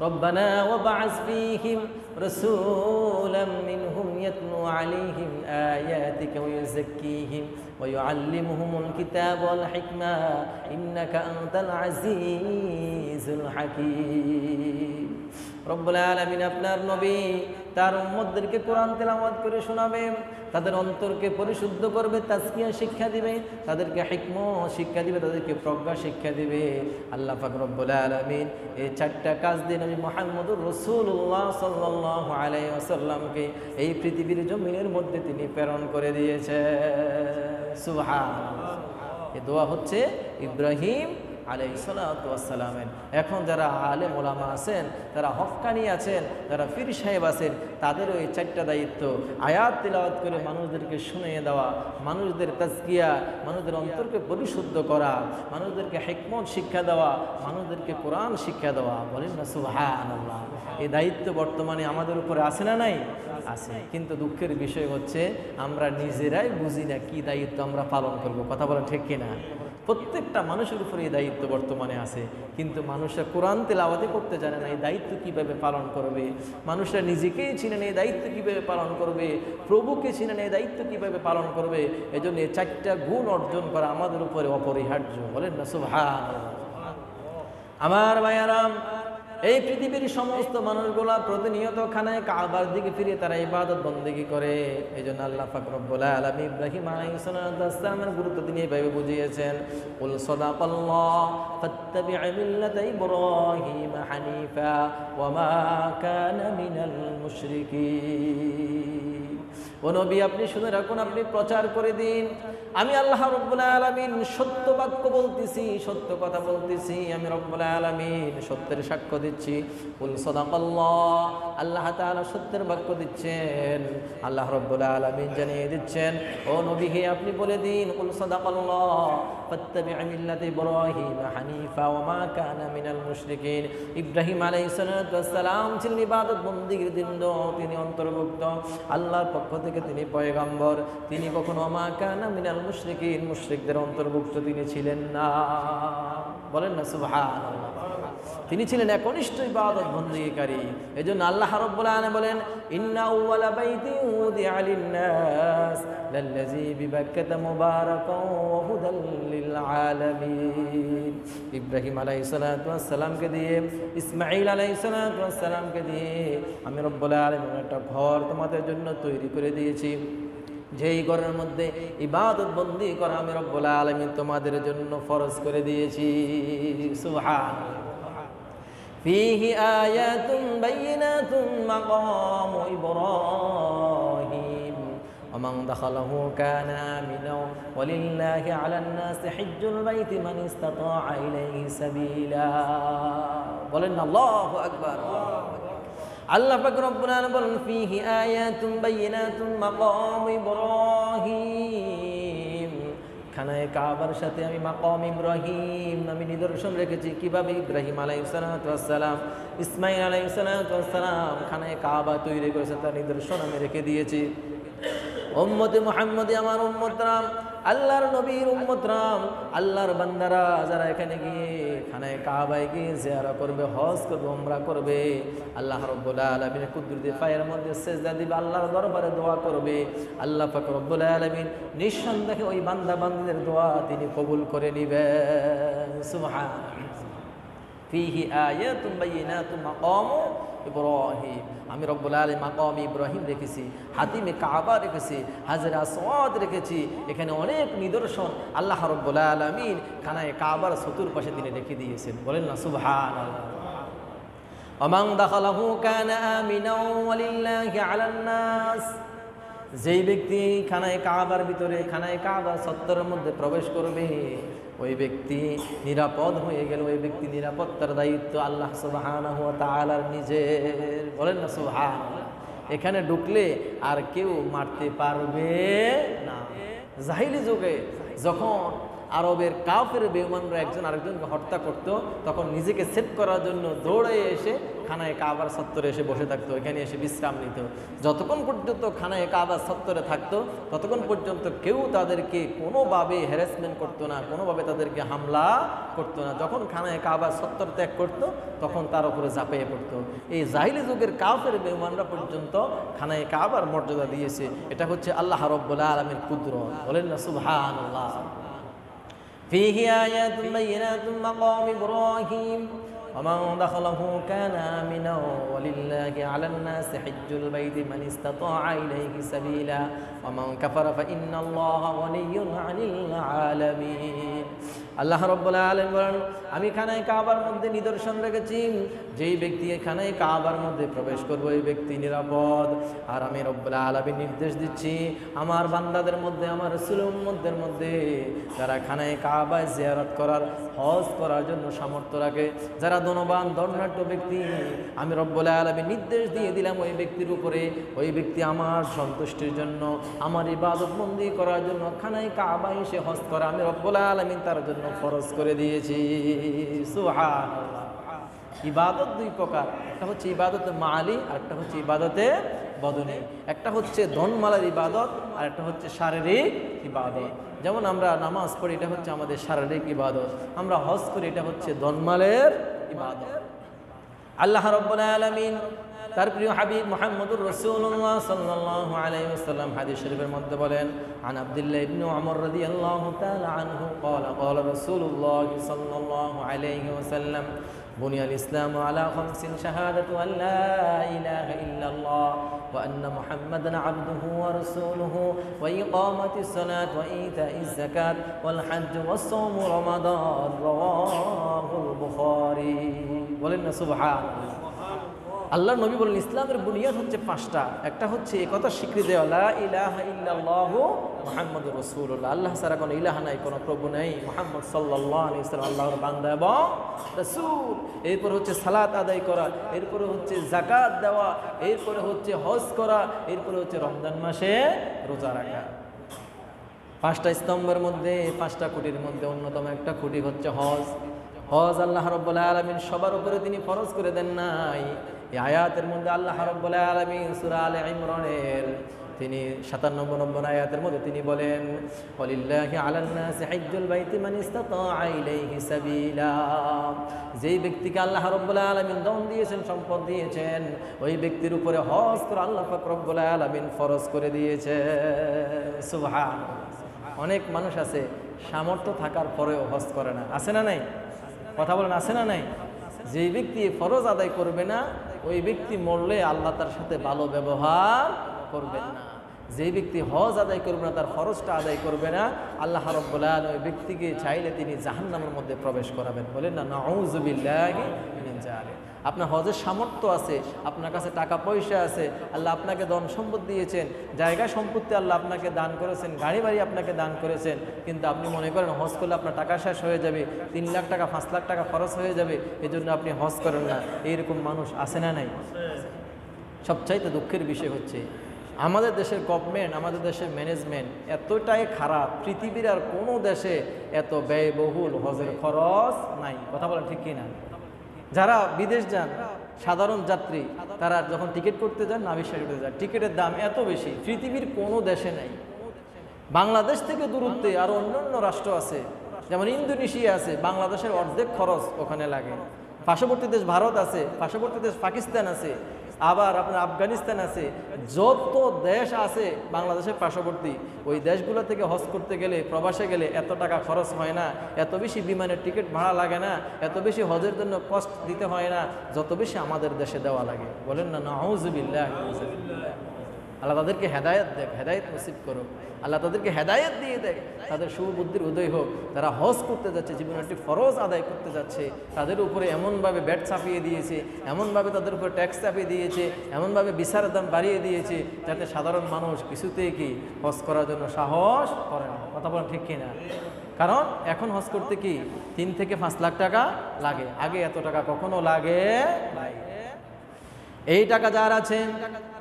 ربنا وبعث فيهم رسولا منهم يتلو عليهم آياتك ويزكيهم ويعلمهم الكتاب والحكمة إنك أنت العزيز الحكيم। রব্বুল আলামিন আপনার নবী তার উম্মতদেরকে কোরআন তেলাওয়াত করে শোনাবে, তাদের অন্তরকে পরিশুদ্ধ করবে, তাজকিয়া শিক্ষা দিবে, তাদেরকে হিকমত শিক্ষা দিবে, তাদেরকে প্রজ্ঞা শিক্ষা দিবে। আল্লাহ পাক রব্বুল আলামিন এই চারটা কাজ দিয়ে নবী মুহাম্মদুর রাসূলুল্লাহ সাল্লাল্লাহু আলাইহি ওয়াসাল্লামকে এই পৃথিবীর জমিনের মধ্যে তিনি প্রেরণ করে দিয়েছেন। সুবহানাল্লাহ। এই দোয়া হচ্ছে ইব্রাহিম আলাইহিস সালাতু ওয়াস সালামের। এখন যারা আলেম ওলামা আছেন, যারা হক্কানি আছেন, যারা পীর সাহেব আছেন, তাদেরও এই চারটা দায়িত্ব, আয়াত তিলাওয়াত করে মানুষদেরকে শুনিয়ে দেওয়া, মানুষদের তাজকিয়া, মানুষদের অন্তরকে পরিশুদ্ধ করা, মানুষদেরকে হিকমত শিক্ষা দেওয়া, মানুষদেরকে কোরআন শিক্ষা দেওয়া। বলেন না সুবহানাল্লাহ। এই দায়িত্ব বর্তমানে আমাদের উপরে আছে না নাই? আছে। কিন্তু দুঃখের বিষয় হচ্ছে আমরা নিজেরাই বুঝি না কি দায়িত্ব আমরা পালন করব। কথা বলেন ঠিক কিনা? প্রত্যেকটা মানুষের উপরে এই দায়িত্ব বর্তমানে আছে, কিন্তু মানুষরা কোরআন তেলাওয়াতে করতে জানে না এই দায়িত্ব কিভাবে পালন করবে। মানুষরা নিজেকেই চিনে না এই দায়িত্ব কিভাবে পালন করবে, প্রভুকে চিনে না এই দায়িত্ব কিভাবে পালন করবে। এজন্য এই চারটা গুণ অর্জন করা আমাদের উপরে অপরিহার্য। বলেন না সুবহানাল্লাহ। আমার ভাইয়ারাম, এই পৃথিবীর সমস্ত মানুষগুলা প্রতিনিয়ত খানায় কাবার দিকে ফিরে তারা ইবাদত বন্দেগী করে। এই জন্য আল্লাহ পাক রব্বুল আলামিন ইব্রাহিম আলাইহিস সালামের গুরুত্ব তিনি এইভাবে বুঝিয়েছেন, কুল সাদাকাল্লাহ ফাত্তাবি' মিল্লাতা ইব্রাহিম হানিফা ওয়া মা কানা মিনাল মুশরিকিন। ও নবী, আপনি শুনে রাখুন, আপনি প্রচার করে দিন, আমি আল্লাহ রব্বুল আলামিন সত্য বাক্য বলতেছি, সত্য কথা বলতেছি, আমি রব্বুল আলামিন সত্যের সাক্ষ্য দিচ্ছি। কুল সাদাকাল্লাহ, আল্লাহ তাআলা সত্যের বাক্য দিচ্ছেন। আল্লাহ রব্বুল আলামিন জানিয়ে দিচ্ছেন, ও নবী হে আপনি বলে দিন, কুল সাদাকাল্লাহ, ফাত্তাবি' মিল্লাতা ইব্রাহিম হানিফা ওয়া মা কানা মিনাল মুশরিকিন। ইব্রাহিম আলাইহিস সালাতু ওয়াস সালাম ছিলেন ইবাদত বন্দেগীর জন্য তিনি অন্তর্ভুক্ত, আল্লাহর পক্ষ থেকে তিনি পয়গম্বর, তিনি কখনো ওয়া মা কানা মিনাল মুশরিকিন, মুশরিকদের অন্তর্ভুক্ত তিনি ছিলেন না। বলেন না সুবহানাল্লাহ। তিনি ছিলেন একনিষ্ঠ ইবাদত বন্দেগীকারী। এজন্য আল্লাহ রাব্বুল আলামিন বলেন, ইন্না আউওয়ালা বাইতিন উযিআ লিন-নাস লাল্লাযী বিবাক্কাতা মুবারাকান ওয়া হুদাল লিল আলামিন। ইব্রাহিম আলাইহিস সালাতু ওয়াস সালামকে দিয়ে, ইসমাঈল আলাইহিস সালাতু ওয়াস সালামকে দিয়ে আমি রব্বুল আলামিন একটা ঘর তোমাদের জন্য তৈরি করে দিয়েছি, যেই ঘরের মধ্যে ইবাদত বন্দি করা আমি রব্বুল আলামিন তোমাদের জন্য ফরজ করে দিয়েছি। সুবহানাল্লাহ। ফীহি আয়াতুন বাইয়িনাতুন মাকামু ইব্রাহিম ওয়া মান দাখালাহু কানা আমিনাও ওয়া লিল্লাহি আলান নাসি হিজ্জুল বাইতি মান ইসতাতাআ ইলাইহি সাবিলা। বলেন না আল্লাহু আকবার। আল্লাহ পাক রব্বুল আলামিন বলেন, ফীহি আয়াতুন বাইয়িনাতুন মাকামু ইব্রাহিম, খানায়ে কাবার সাথে আমি মাকাম ইব্রাহিম আমি নিদর্শন রেখেছি। কিভাবে? ইব্রাহিম আলাইহিস সালাতু ওয়াস সালাম, ইসমাঈল আলাইহিস সালাতু ওয়াস সালাম খানায়ে কাবা তৈরি করেছে, তার নিদর্শন আমি রেখে দিয়েছি। উম্মতে মুহাম্মদী আমার উম্মতরা, আল্লাহর নবীর উম্মতরা, আল্লাহর বান্দারা যারা এখানে গিয়ে খানায়ে কাবায় গিয়ে জিয়ারত করবে, হজ করবে, উমরা করবে, আল্লাহ রাব্বুল আলামিনের কুদরতি পায়ের মধ্যে সিজদা দিবে, আল্লাহর দরবারে দোয়া করবে, আল্লাহ পাক রব্বুল আলামিন নিঃসন্দেহে ওই বান্দা বান্দীদের দোয়া তিনি কবুল করে নেবেন। সুবহানাল্লাহ। ফীহি আয়াতুন বাইয়িনাতুন মাকামু ইব্রাহিম, আমি রব্বুল আলামিন মাকাম ইব্রাহিম রেখেছি, হাতিমে কাবা রেখেছি, হাজরে আসওয়াদ রেখেছি। এখানে অনেক নিদর্শন আল্লাহ রব্বুল আলামিন খানায়ে কাবার চতুর্পাশে তিনি রেখে দিয়েছেন। বলেন না সুবহানাল্লাহ। ওয়া মান দাখালাহু কানা আমিনাও ওয়া লিল্লাহি আলান নাস, যেই ব্যক্তি খানায়ে কাবার ভিতরে খানায়ে কাবা চত্বরের মধ্যে প্রবেশ করবে ওই ব্যক্তি নিরাপদ হয়ে গেল। ওই ব্যক্তি নিরাপত্তার দায়িত্ব আল্লাহ সুবহানাহু ওয়া তাআলার নিজের। বলেন না সুবহানাল্লাহ। এখানে ঢুকলে আর কেউ মারতে পারবে না। জাহিলি যুগে যখন আরবের কাফের বেঈমানরা একজন আরেকজনকে হত্যা করত, তখন নিজেকে সেভ করার জন্য দৌড়ে এসে খানায়ে কাবার চত্বরে এসে বসে থাকতো, এখানে এসে বিশ্রাম নিত। যতক্ষণ পর্যন্ত খানায়ে কাবার চত্বরে থাকতো ততক্ষণ পর্যন্ত কেউ তাদেরকে কোনোভাবে হ্যারাসমেন্ট করতো না, কোনোভাবে তাদেরকে হামলা করতো না। যখন খানায়ে কাবার চত্বর ত্যাগ করত তখন তার উপরে ঝাঁপিয়ে পড়তো। এই জাহিলি যুগের কাফের বেঈমানরা পর্যন্ত খানায়ে কাবার মর্যাদা দিয়েছে। এটা হচ্ছে আল্লাহ রাব্বুল আলামিনের কুদরত। বলেন না সুবহানাল্লাহ। فيه آيات بينات مقام إبراهيم ومن دخله كان آمنا ولله على الناس حج البيت من استطاع إليه سبيلا ومن كفر فإن الله غني عن العالمين। আল্লাহ রাব্বুল আলামিন বলেন, আমি খানায়ে কাবার মধ্যে নিদর্শন রেখেছি, যেই ব্যক্তি খানায়ে কাবার মধ্যে প্রবেশ করবে ওই ব্যক্তি নিরাপদ। আর আমি রব্বুল আলামিন নির্দেশ দিচ্ছি আমার বান্দাদের মধ্যে, আমার রাসূলের উম্মতদের মধ্যে যারা খানায়ে কাবায় জিয়ারত করার, হজ করার জন্য সামর্থ্য রাখে, যারা ধনবান ধর্নাঢ্য ব্যক্তি, আমি রব্বুল আলামিন নির্দেশ দিয়ে দিলাম ওই ব্যক্তির উপরে, ওই ব্যক্তি আমার সন্তুষ্টির জন্য, আমার ইবাদত বন্দি করার জন্য খানায়ে কাবায় এসে হজ করা আমি রব্বুল আলামিন তার জন্য ফরজ করে দিয়েছি। সুবহানাল্লাহ। ইবাদত দুই প্রকার, একটা হচ্ছে ইবাদতে মালি আর একটা হচ্ছে ইবাদতে বদনী। একটা হচ্ছে ধনমালের ইবাদত আর একটা হচ্ছে শারীরিক ইবাদত। যেমন আমরা নামাজ পড়ি, এটা হচ্ছে আমাদের শারীরিক ইবাদত। আমরা হজ করি, এটা হচ্ছে ধনমালের ইবাদত। আল্লাহ রাব্বুল আলামিন তার প্রিয় হাবিব মুহাম্মদুর রাসূলুল্লাহ সাল্লাল্লাহু আলাইহি ওয়াসাল্লাম হাদিস শরীফের মধ্যে বলেন, আন আব্দুল্লাহ ইবনে উমর রাদিয়াল্লাহু তাআলা আনহু قال قال رسول الله صلى الله عليه وسلم بني الإسلام على 5 شهادة أن لا إله إلا الله وأن محمدا عبده ورسوله وإقامة الصلاة وإيتاء الزكاة والحج والصوم رمضان رواه البخاري। বলেন না সুবহানাল্লাহ। আল্লাহ নবী বলেন ইসলামের বুনিয়াদ হচ্ছে 5টা। একটা হচ্ছে এই কথা স্বীকৃতি দেওয়া, লা ইলাহা ইল্লাল্লাহু মুহাম্মাদুর রাসূলুল্লাহ, আল্লাহ ছাড়া কোনো ইলাহা নাই, কোনো প্রভু নাই, মুহাম্মদ সাল্লাল্লাহু আলাইহি ওয়াসাল্লাম আল্লাহর বান্দা এবং রাসূল। এরপর হচ্ছে সালাত আদায় করা, এরপরে হচ্ছে যাকাত দেওয়া, এরপরে হচ্ছে হজ করা, এরপরে হচ্ছে রমজান মাসে রোজা রাখা। 5টা স্তম্ভের মধ্যে 5টা খুঁটির মধ্যে অন্যতম একটা খুঁটি হচ্ছে হজ। হজ আল্লাহ রাব্বুল আলামিন সবার উপরে তিনি ফরজ করে দেন নাই। এই আয়াতের মধ্যে আল্লাহ রাব্বুল আলামিন সূরা আলে ইমরানের তিনি 97 নম্বর আয়াতের মধ্যে তিনি বলেন, ওয়ালিল্লাহি আলান নাসি হিজ্জুল বাইতি মান ইসতাতাআ ইলাইহি সাবিলা। যেই ব্যক্তিকে আল্লাহ রাব্বুল আলামিন ধন দিয়েছেন, সম্পদ দিয়েছেন, ওই ব্যক্তির উপরে হজ করে আল্লাহ পাক রব্বুল আলামিন ফরজ করে দিয়েছে। সুবহানাল্লাহ। অনেক মানুষ আছে সামর্থ্য থাকার পরেও হজ করে না, আছে না নাই? কথা বলেন, আছে না নাই? যেই ব্যক্তি ফরজ আদায় করবে না, ওই ব্যক্তি মরলে আল্লাহ তার সাথে ভালো ব্যবহার করবেন না। যেই ব্যক্তি হজ আদায় করবে না, তার ফরজটা আদায় করবে না, আল্লাহ রাব্বুল আলামিন ওই ব্যক্তিকে চাইলে তিনি জাহান্নামের মধ্যে প্রবেশ করাবেন। বলেন না নাউযু বিল্লাহি মিন যালিক। আপনার হজের সামর্থ্য আছে, আপনার কাছে টাকা পয়সা আছে, আল্লাহ আপনাকে ধন সম্পদ দিয়েছেন, জায়গা সম্পত্তি আল্লাহ আপনাকে দান করেছেন, গাড়ি বাড়ি আপনাকে দান করেছেন, কিন্তু আপনি মনে করেন হজ করলে আপনার টাকা শেষ হয়ে যাবে, 3 লাখ টাকা 5 লাখ টাকা খরচ হয়ে যাবে, এই জন্য আপনি হজ করেন না। এইরকম মানুষ আছে না নাই? সবচাইতে দুঃখের বিষয় হচ্ছে আমাদের দেশের গভর্নমেন্ট, আমাদের দেশের ম্যানেজমেন্ট এতটাই খারাপ, পৃথিবীর আর কোনো দেশে এত ব্যয়বহুল হজের খরচ নাই। কথা বলেন ঠিক কিনা? যারা বিদেশ যান সাধারণ যাত্রী, তারা যখন টিকিট করতে যান, নাভিশ্বাস করতে যান, টিকিটের দাম এত বেশি পৃথিবীর কোনো দেশে নাই। বাংলাদেশ থেকে দূরত্বে আরও অন্যান্য রাষ্ট্র আছে, যেমন ইন্দোনেশিয়া আছে, বাংলাদেশের অর্ধেক খরচ ওখানে লাগে। পার্শ্ববর্তী দেশ ভারত আছে, পার্শ্ববর্তী দেশ পাকিস্তান আছে, আবার আপনার আফগানিস্তান আছে। যত দেশ আছে বাংলাদেশের পার্শ্ববর্তী, ওই দেশগুলো থেকে হজ করতে গেলে, প্রবাসে গেলে এত টাকা খরচ হয় না, এত বেশি বিমানের টিকিট ভাড়া লাগে না, এত বেশি হজের জন্য কষ্ট দিতে হয় না, যত বেশি আমাদের দেশে দেওয়া লাগে। বলেন না নাউযু বিল্লাহ। আল্লাহ তাদেরকে হেদায়েত দেখ, হেদায়েত নসিব করো, আল্লাহ তাদেরকে হেদায়েত দিয়ে দেয়, তাদের সুবুদ্ধির উদয় হোক। তারা হজ করতে যাচ্ছে, জীবনের একটি ফরজ আদায় করতে যাচ্ছে, তাদের উপরে এমনভাবে ব্যাট চাপিয়ে দিয়েছে, এমনভাবে তাদের উপরে ট্যাক্স চাপিয়ে দিয়েছে, এমনভাবে ভিসার দাম বাড়িয়ে দিয়েছে, যাতে সাধারণ মানুষ কিছুতেই কি হজ করার জন্য সাহস করে না। কথা বলেন ঠিক কিনা? কারণ এখন হজ করতে কি 3 থেকে 5 লাখ টাকা লাগে, আগে এত টাকা কখনো লাগে নাই। এই টাকা যার আছে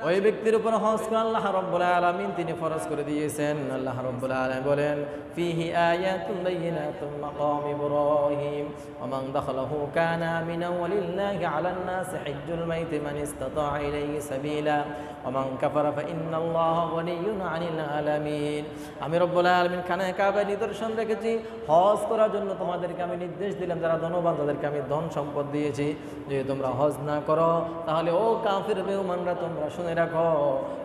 ওই ব্যক্তির উপর হজ করে আল্লাহ রাব্বুল আলামিন তিনি ফরজ করে দিয়েছেন। আল্লাহ রাব্বুল আলামিন বলেন, ফিহি আয়াতুন বাইয়িনাতুন মাকাম ইব্রাহিম ওয়া মান দাখালাহু কানা আমিনা ওয়ালিল্লাহি আলান নাসি হিজ্জুল বাইতি মান ইসতাতাআ ইলাইহি সাবিলা ওয়া মান কাফারা ফা ইন্নাল্লাহা গানিয়্যুন আনিল আলামিন। আমি রব্বুল আলামিন খানায়ে কাবায় নিদর্শন রেখেছি, হজ করার জন্য তোমাদেরকে আমি নির্দেশ দিলাম, যারা ধনবান তাদেরকে আমি ধন সম্পদ দিয়েছি। যদি তোমরা হজ না করো তাহলে ও কাফির বেঈমানরা তোমরা শুনে রাখো,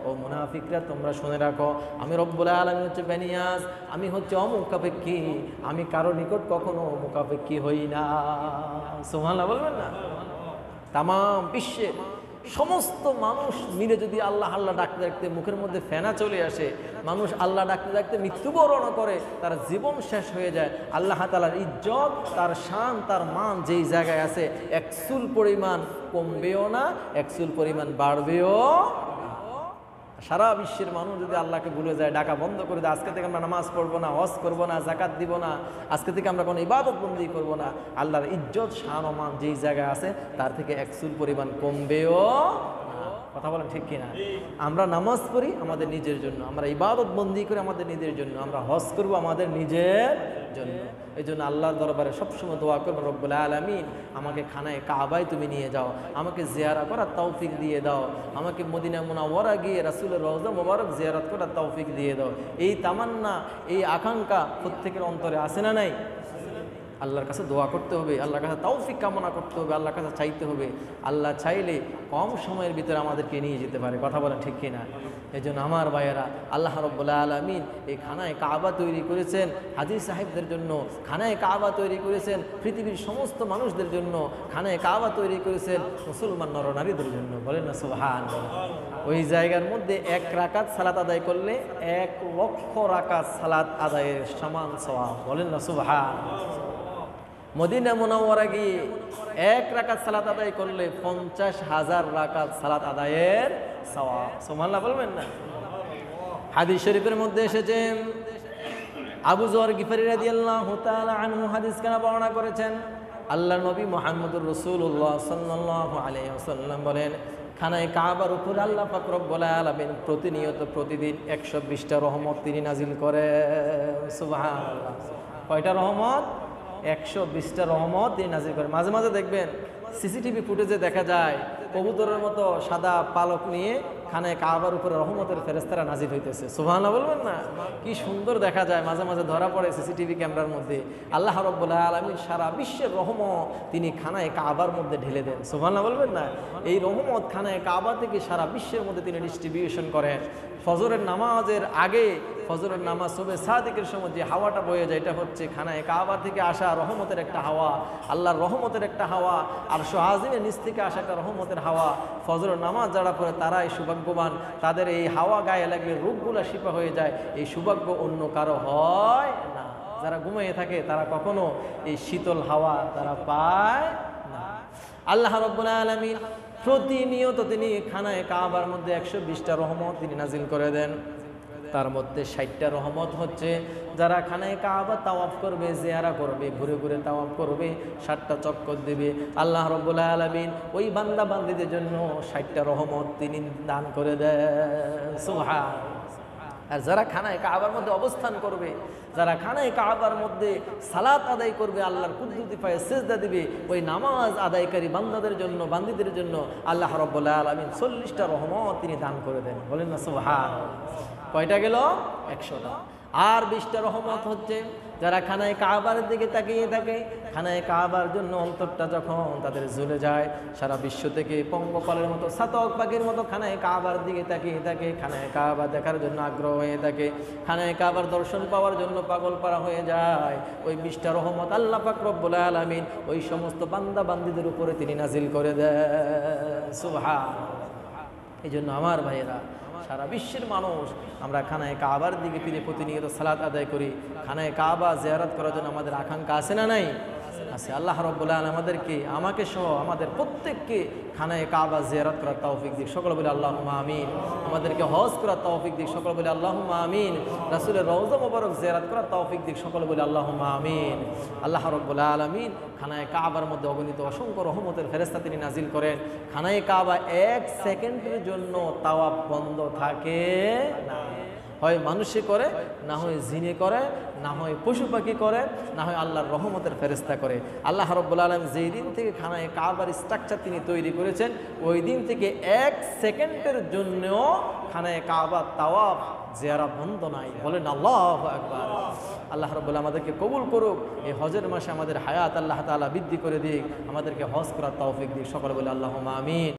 ও মুনাফিকরা তোমরা শুনে রাখো, আমি রব্বুল আলামিন হচ্ছে বেনিয়াজ, আমি হচ্ছে অমুখাপেক্ষী, আমি কারো নিকট কখনো মুখাপেক্ষী হই না। সুবহানাল্লাহ বলবেন না? তাম বিশ্বে সমস্ত মানুষ মিলে যদি আল্লাহ আল্লাহ ডাকতে ডাকতে মুখের মধ্যে ফেনা চলে আসে, মানুষ আল্লাহ ডাকতে ডাকতে মৃত্যুবরণ করে, তার জীবন শেষ হয়ে যায়, আল্লাহ তাআলার ইজ্জত, তার শান, তার মান যেই জায়গায় আছে, 1 চুল পরিমাণ কমবেও না, 1 চুল পরিমাণ বাড়বেও। সারা বিশ্বের মানুষ যদি আল্লাহকে ভুলে যায়, ডাকা বন্ধ করে দেয়, আজকে থেকে আমরা নামাজ পড়বো না, হজ করবো না, যাকাত দিব না, আজকে থেকে আমরা কোনো ইবাদত বন্দী করবো না, আল্লাহর ইজ্জত শান ও মান যেই জায়গায় আছে তার থেকে 1 চুল পরিমাণ কমবেও না। কথা বলেন ঠিক কিনা? আমরা নামাজ পড়ি আমাদের নিজের জন্য, আমরা ইবাদত বন্দী করি আমাদের নিজের জন্য, আমরা হজ করবো আমাদের নিজের জন্য। এই জন্য আল্লাহর দরবারে সবসময় দোয়া করবো, রব্বুল আলামিন আমাকে খানায়ে কাবায় তুমি নিয়ে যাও, আমাকে জিয়ারা করার তৌফিক দিয়ে দাও, আমাকে মদিনা মুনাওয়ারা গিয়ে রাসূলের রওজা মোবারক জিয়ারত করার তৌফিক দিয়ে দাও। এই তামান্না, এই আকাঙ্ক্ষা প্রত্যেকের অন্তরে আছে না নাই? আল্লাহর কাছে দোয়া করতে হবে, আল্লাহর কাছে তৌফিক কামনা করতে হবে, আল্লাহর কাছে চাইতে হবে। আল্লাহ চাইলে কম সময়ের ভিতরে আমাদেরকে নিয়ে যেতে পারে। কথা বলেন ঠিক কিনা? এই জন্য আমার ভাইয়েরা, আল্লাহ রাব্বুল আলামিন এই খানায়ে কাবা তৈরি করেছেন হাজী সাহেবদের জন্য, খানায়ে কাবা তৈরি করেছেন পৃথিবীর সমস্ত মানুষদের জন্য, খানায়ে কাবা তৈরি করেছেন মুসলমান নরনারীদের জন্য। বলেন না সুবহানাল্লাহ? ওই জায়গার মধ্যে 1 রাকাত সালাত আদায় করলে 1 লক্ষ রাকাত সালাত আদায়ের সমান সওয়াব। বলেন না সুবহানাল্লাহ? মদিনা মুনাওয়ারা গিয়ে 1 রাকাত সালাত আদায় করলে 50,000 রাকাত সালাত আদায়ের সওয়াব। সুবহানাল্লাহ বলবেন না? হাদিস শরীফের মধ্যে এসেছে, আবু যর গিফারী রাদিয়াল্লাহু তাআলা আনহু হাদিস কেন বর্ণনা করেছেন, আল্লাহর নবী মুহাম্মদুর রাসূলুল্লাহ সাল্লাল্লাহু আলাইহি ওয়াসাল্লাম বলেন, খানায় কাবার উপরে আল্লাহ পাক রব্বুল আলামিন প্রতিনিয়ত প্রতিদিন 120টা রহমত তিনি নাজিল করেন। সুবহানাল্লাহ। কয়টা রহমত? 120টা রহমত তিনি নাজিল করেন। মাঝে মাঝে দেখবেন সিসিটিভি ফুটেজে দেখা যায় কবুতরের মতো সাদা পালক নিয়ে খানায় কাবার উপরে রহমতের ফেরেশতারা নাজিল হইতেছে। সুবহানাল্লাহ বলবেন না? কি সুন্দর দেখা যায়, মাঝে মাঝে ধরা পড়ে সিসিটিভি ক্যামেরার মধ্যে। আল্লাহ রাব্বুল আলামিন সারা বিশ্বের রহমত তিনি খানায় কাবার মধ্যে ঢেলে দেন। সুবহানাল্লাহ বলবেন না? এই রহমত খানায় কাবা থেকে সারা বিশ্বের মধ্যে তিনি ডিস্ট্রিবিউশন করেন। ফজরের নামাজের আগে, ফজরের নামাজ সুবহে সাদিকের সময় যে হাওয়াটা বয়ে যায়, এটা হচ্ছে খানায় কাবা থেকে আসা রহমতের একটা হাওয়া, আল্লাহর রহমতের একটা হাওয়া। আরশ আজিমের নিচ থেকে আসা একটা রহমতের হাওয়া। ফজরের নামাজ যারা পড়ে তারাই সৌভাগ্যবান, তাদের এই হাওয়া গায়ে লাগলে রোগগুলা শিফা হয়ে যায়। এই সৌভাগ্য অন্য কারো হয় না। যারা ঘুমিয়ে থাকে তারা কখনো এই শীতল হাওয়া তারা পায় না। আল্লাহ রাব্বুল আলামিন প্রতিনিয়ত তিনি খানায় কাবার মধ্যে 120টা রহমত তিনি নাজিল করে দেন। তার মধ্যে 60টা রহমত হচ্ছে যারা খানায় কাবা তাওয়াফ করবে, জিয়ারা করবে, ঘুরে ঘুরে তাওয়াফ করবে, 7টা চক্কর দেবে, আল্লাহ রাব্বুল আলামিন ওই বান্দা বান্দীদের জন্য 60টা রহমত তিনি দান করে দেন। সুবহানাল্লাহ। আর যারা খানায় কাবার মধ্যে অবস্থান করবে, যারা খানায় কাবার মধ্যে সালাত আদায় করবে, আল্লাহর কুদরতি পায়ে সিজদা দিবে, ওই নামাজ আদায়কারী বান্দাদের জন্য, বান্দীদের জন্য আল্লাহ রাব্বুল আলামিন 40টা রহমত তিনি দান করে দেন। বলেন না সুবহানাল্লাহ? কয়টা গেল? 100টা। আর 20টা রহমত হচ্ছে যারা খানায় কাবার দিকে তাকিয়ে থাকে, খানায় কাবার জন্য অন্তরটা যখন তাদের জ্বলে যায়, সারা বিশ্ব থেকে পঙ্গপালের মতো, ছাতক পাখির মতো খানায় কাবার দিকে তাকিয়ে থাকে, খানায় কাবা দেখার জন্য আগ্রহ হয়ে থাকে, খানায় কাবার দর্শন পাওয়ার জন্য পাগল পারা হয়ে যায়। ওই 20টা রহমত আল্লাহ পাক রব্বুল আলামিন ওই সমস্ত বান্দা বান্দীদের উপরে তিনি নাজিল করে দেন। সুবহানাল্লাহ। এই জন্য আমার ভাইয়েরা, সারা বিশ্বের মানুষ আমরা খানায় কাবার দিকে ফিরে প্রতিনিয়ত সালাত আদায় করি। খানায় কাবা জিয়ারত করার জন্য আমাদের আকাঙ্ক্ষা আছে না নাই? আছে। আল্লাহ রাব্বুল আলামিন আমাদেরকে, আমাকে সহ আমাদের প্রত্যেককে খানায় কাবা জিয়ারত করার তৌফিক দিক। সকলে বলে আল্লাহুম্মা আমিন। আমাদেরকে হজ করার তৌফিক দিক। সকলে বলে আল্লাহুম্মা আমিন। রাসূলের রওজা মোবারক জিয়ারত করার তৌফিক দিক। সকলে বলে আল্লাহুম্মা আমিন। আল্লাহ রাব্বুল আলামিন খানায় কাবার মধ্যে অগণিত অসংখ্য রহমতের ফেরেশতা তিনি নাজিল করেন। খানায় কাবা 1 সেকেন্ডের জন্য তাওয়াফ বন্ধ থাকে না। হয় মানুষে করে, না হয় জিনে করে, না হয় পশু পাখি করে, না হয় আল্লাহর রহমতের ফেরেশতা করে। আল্লাহ রাব্বুল আলামিন যেই দিন থেকে খানায় কাবার স্ট্রাকচার তিনি তৈরি করেছেন, ওই দিন থেকে 1 সেকেন্ডের জন্যও খানায় কাবা তাওয়াফ জিয়ারা বন্ধ নাই। বলেন আল্লাহু আকবার। আল্লাহ রাব্বুল আমাদেরকে কবুল করুক। এই হজের মাসে আমাদের হায়াত আল্লাহ তাআলা বৃদ্ধি করে দিক, আমাদেরকে হজ করার তৌফিক দিক। সকলে বলে আল্লাহুম্মা আমিন।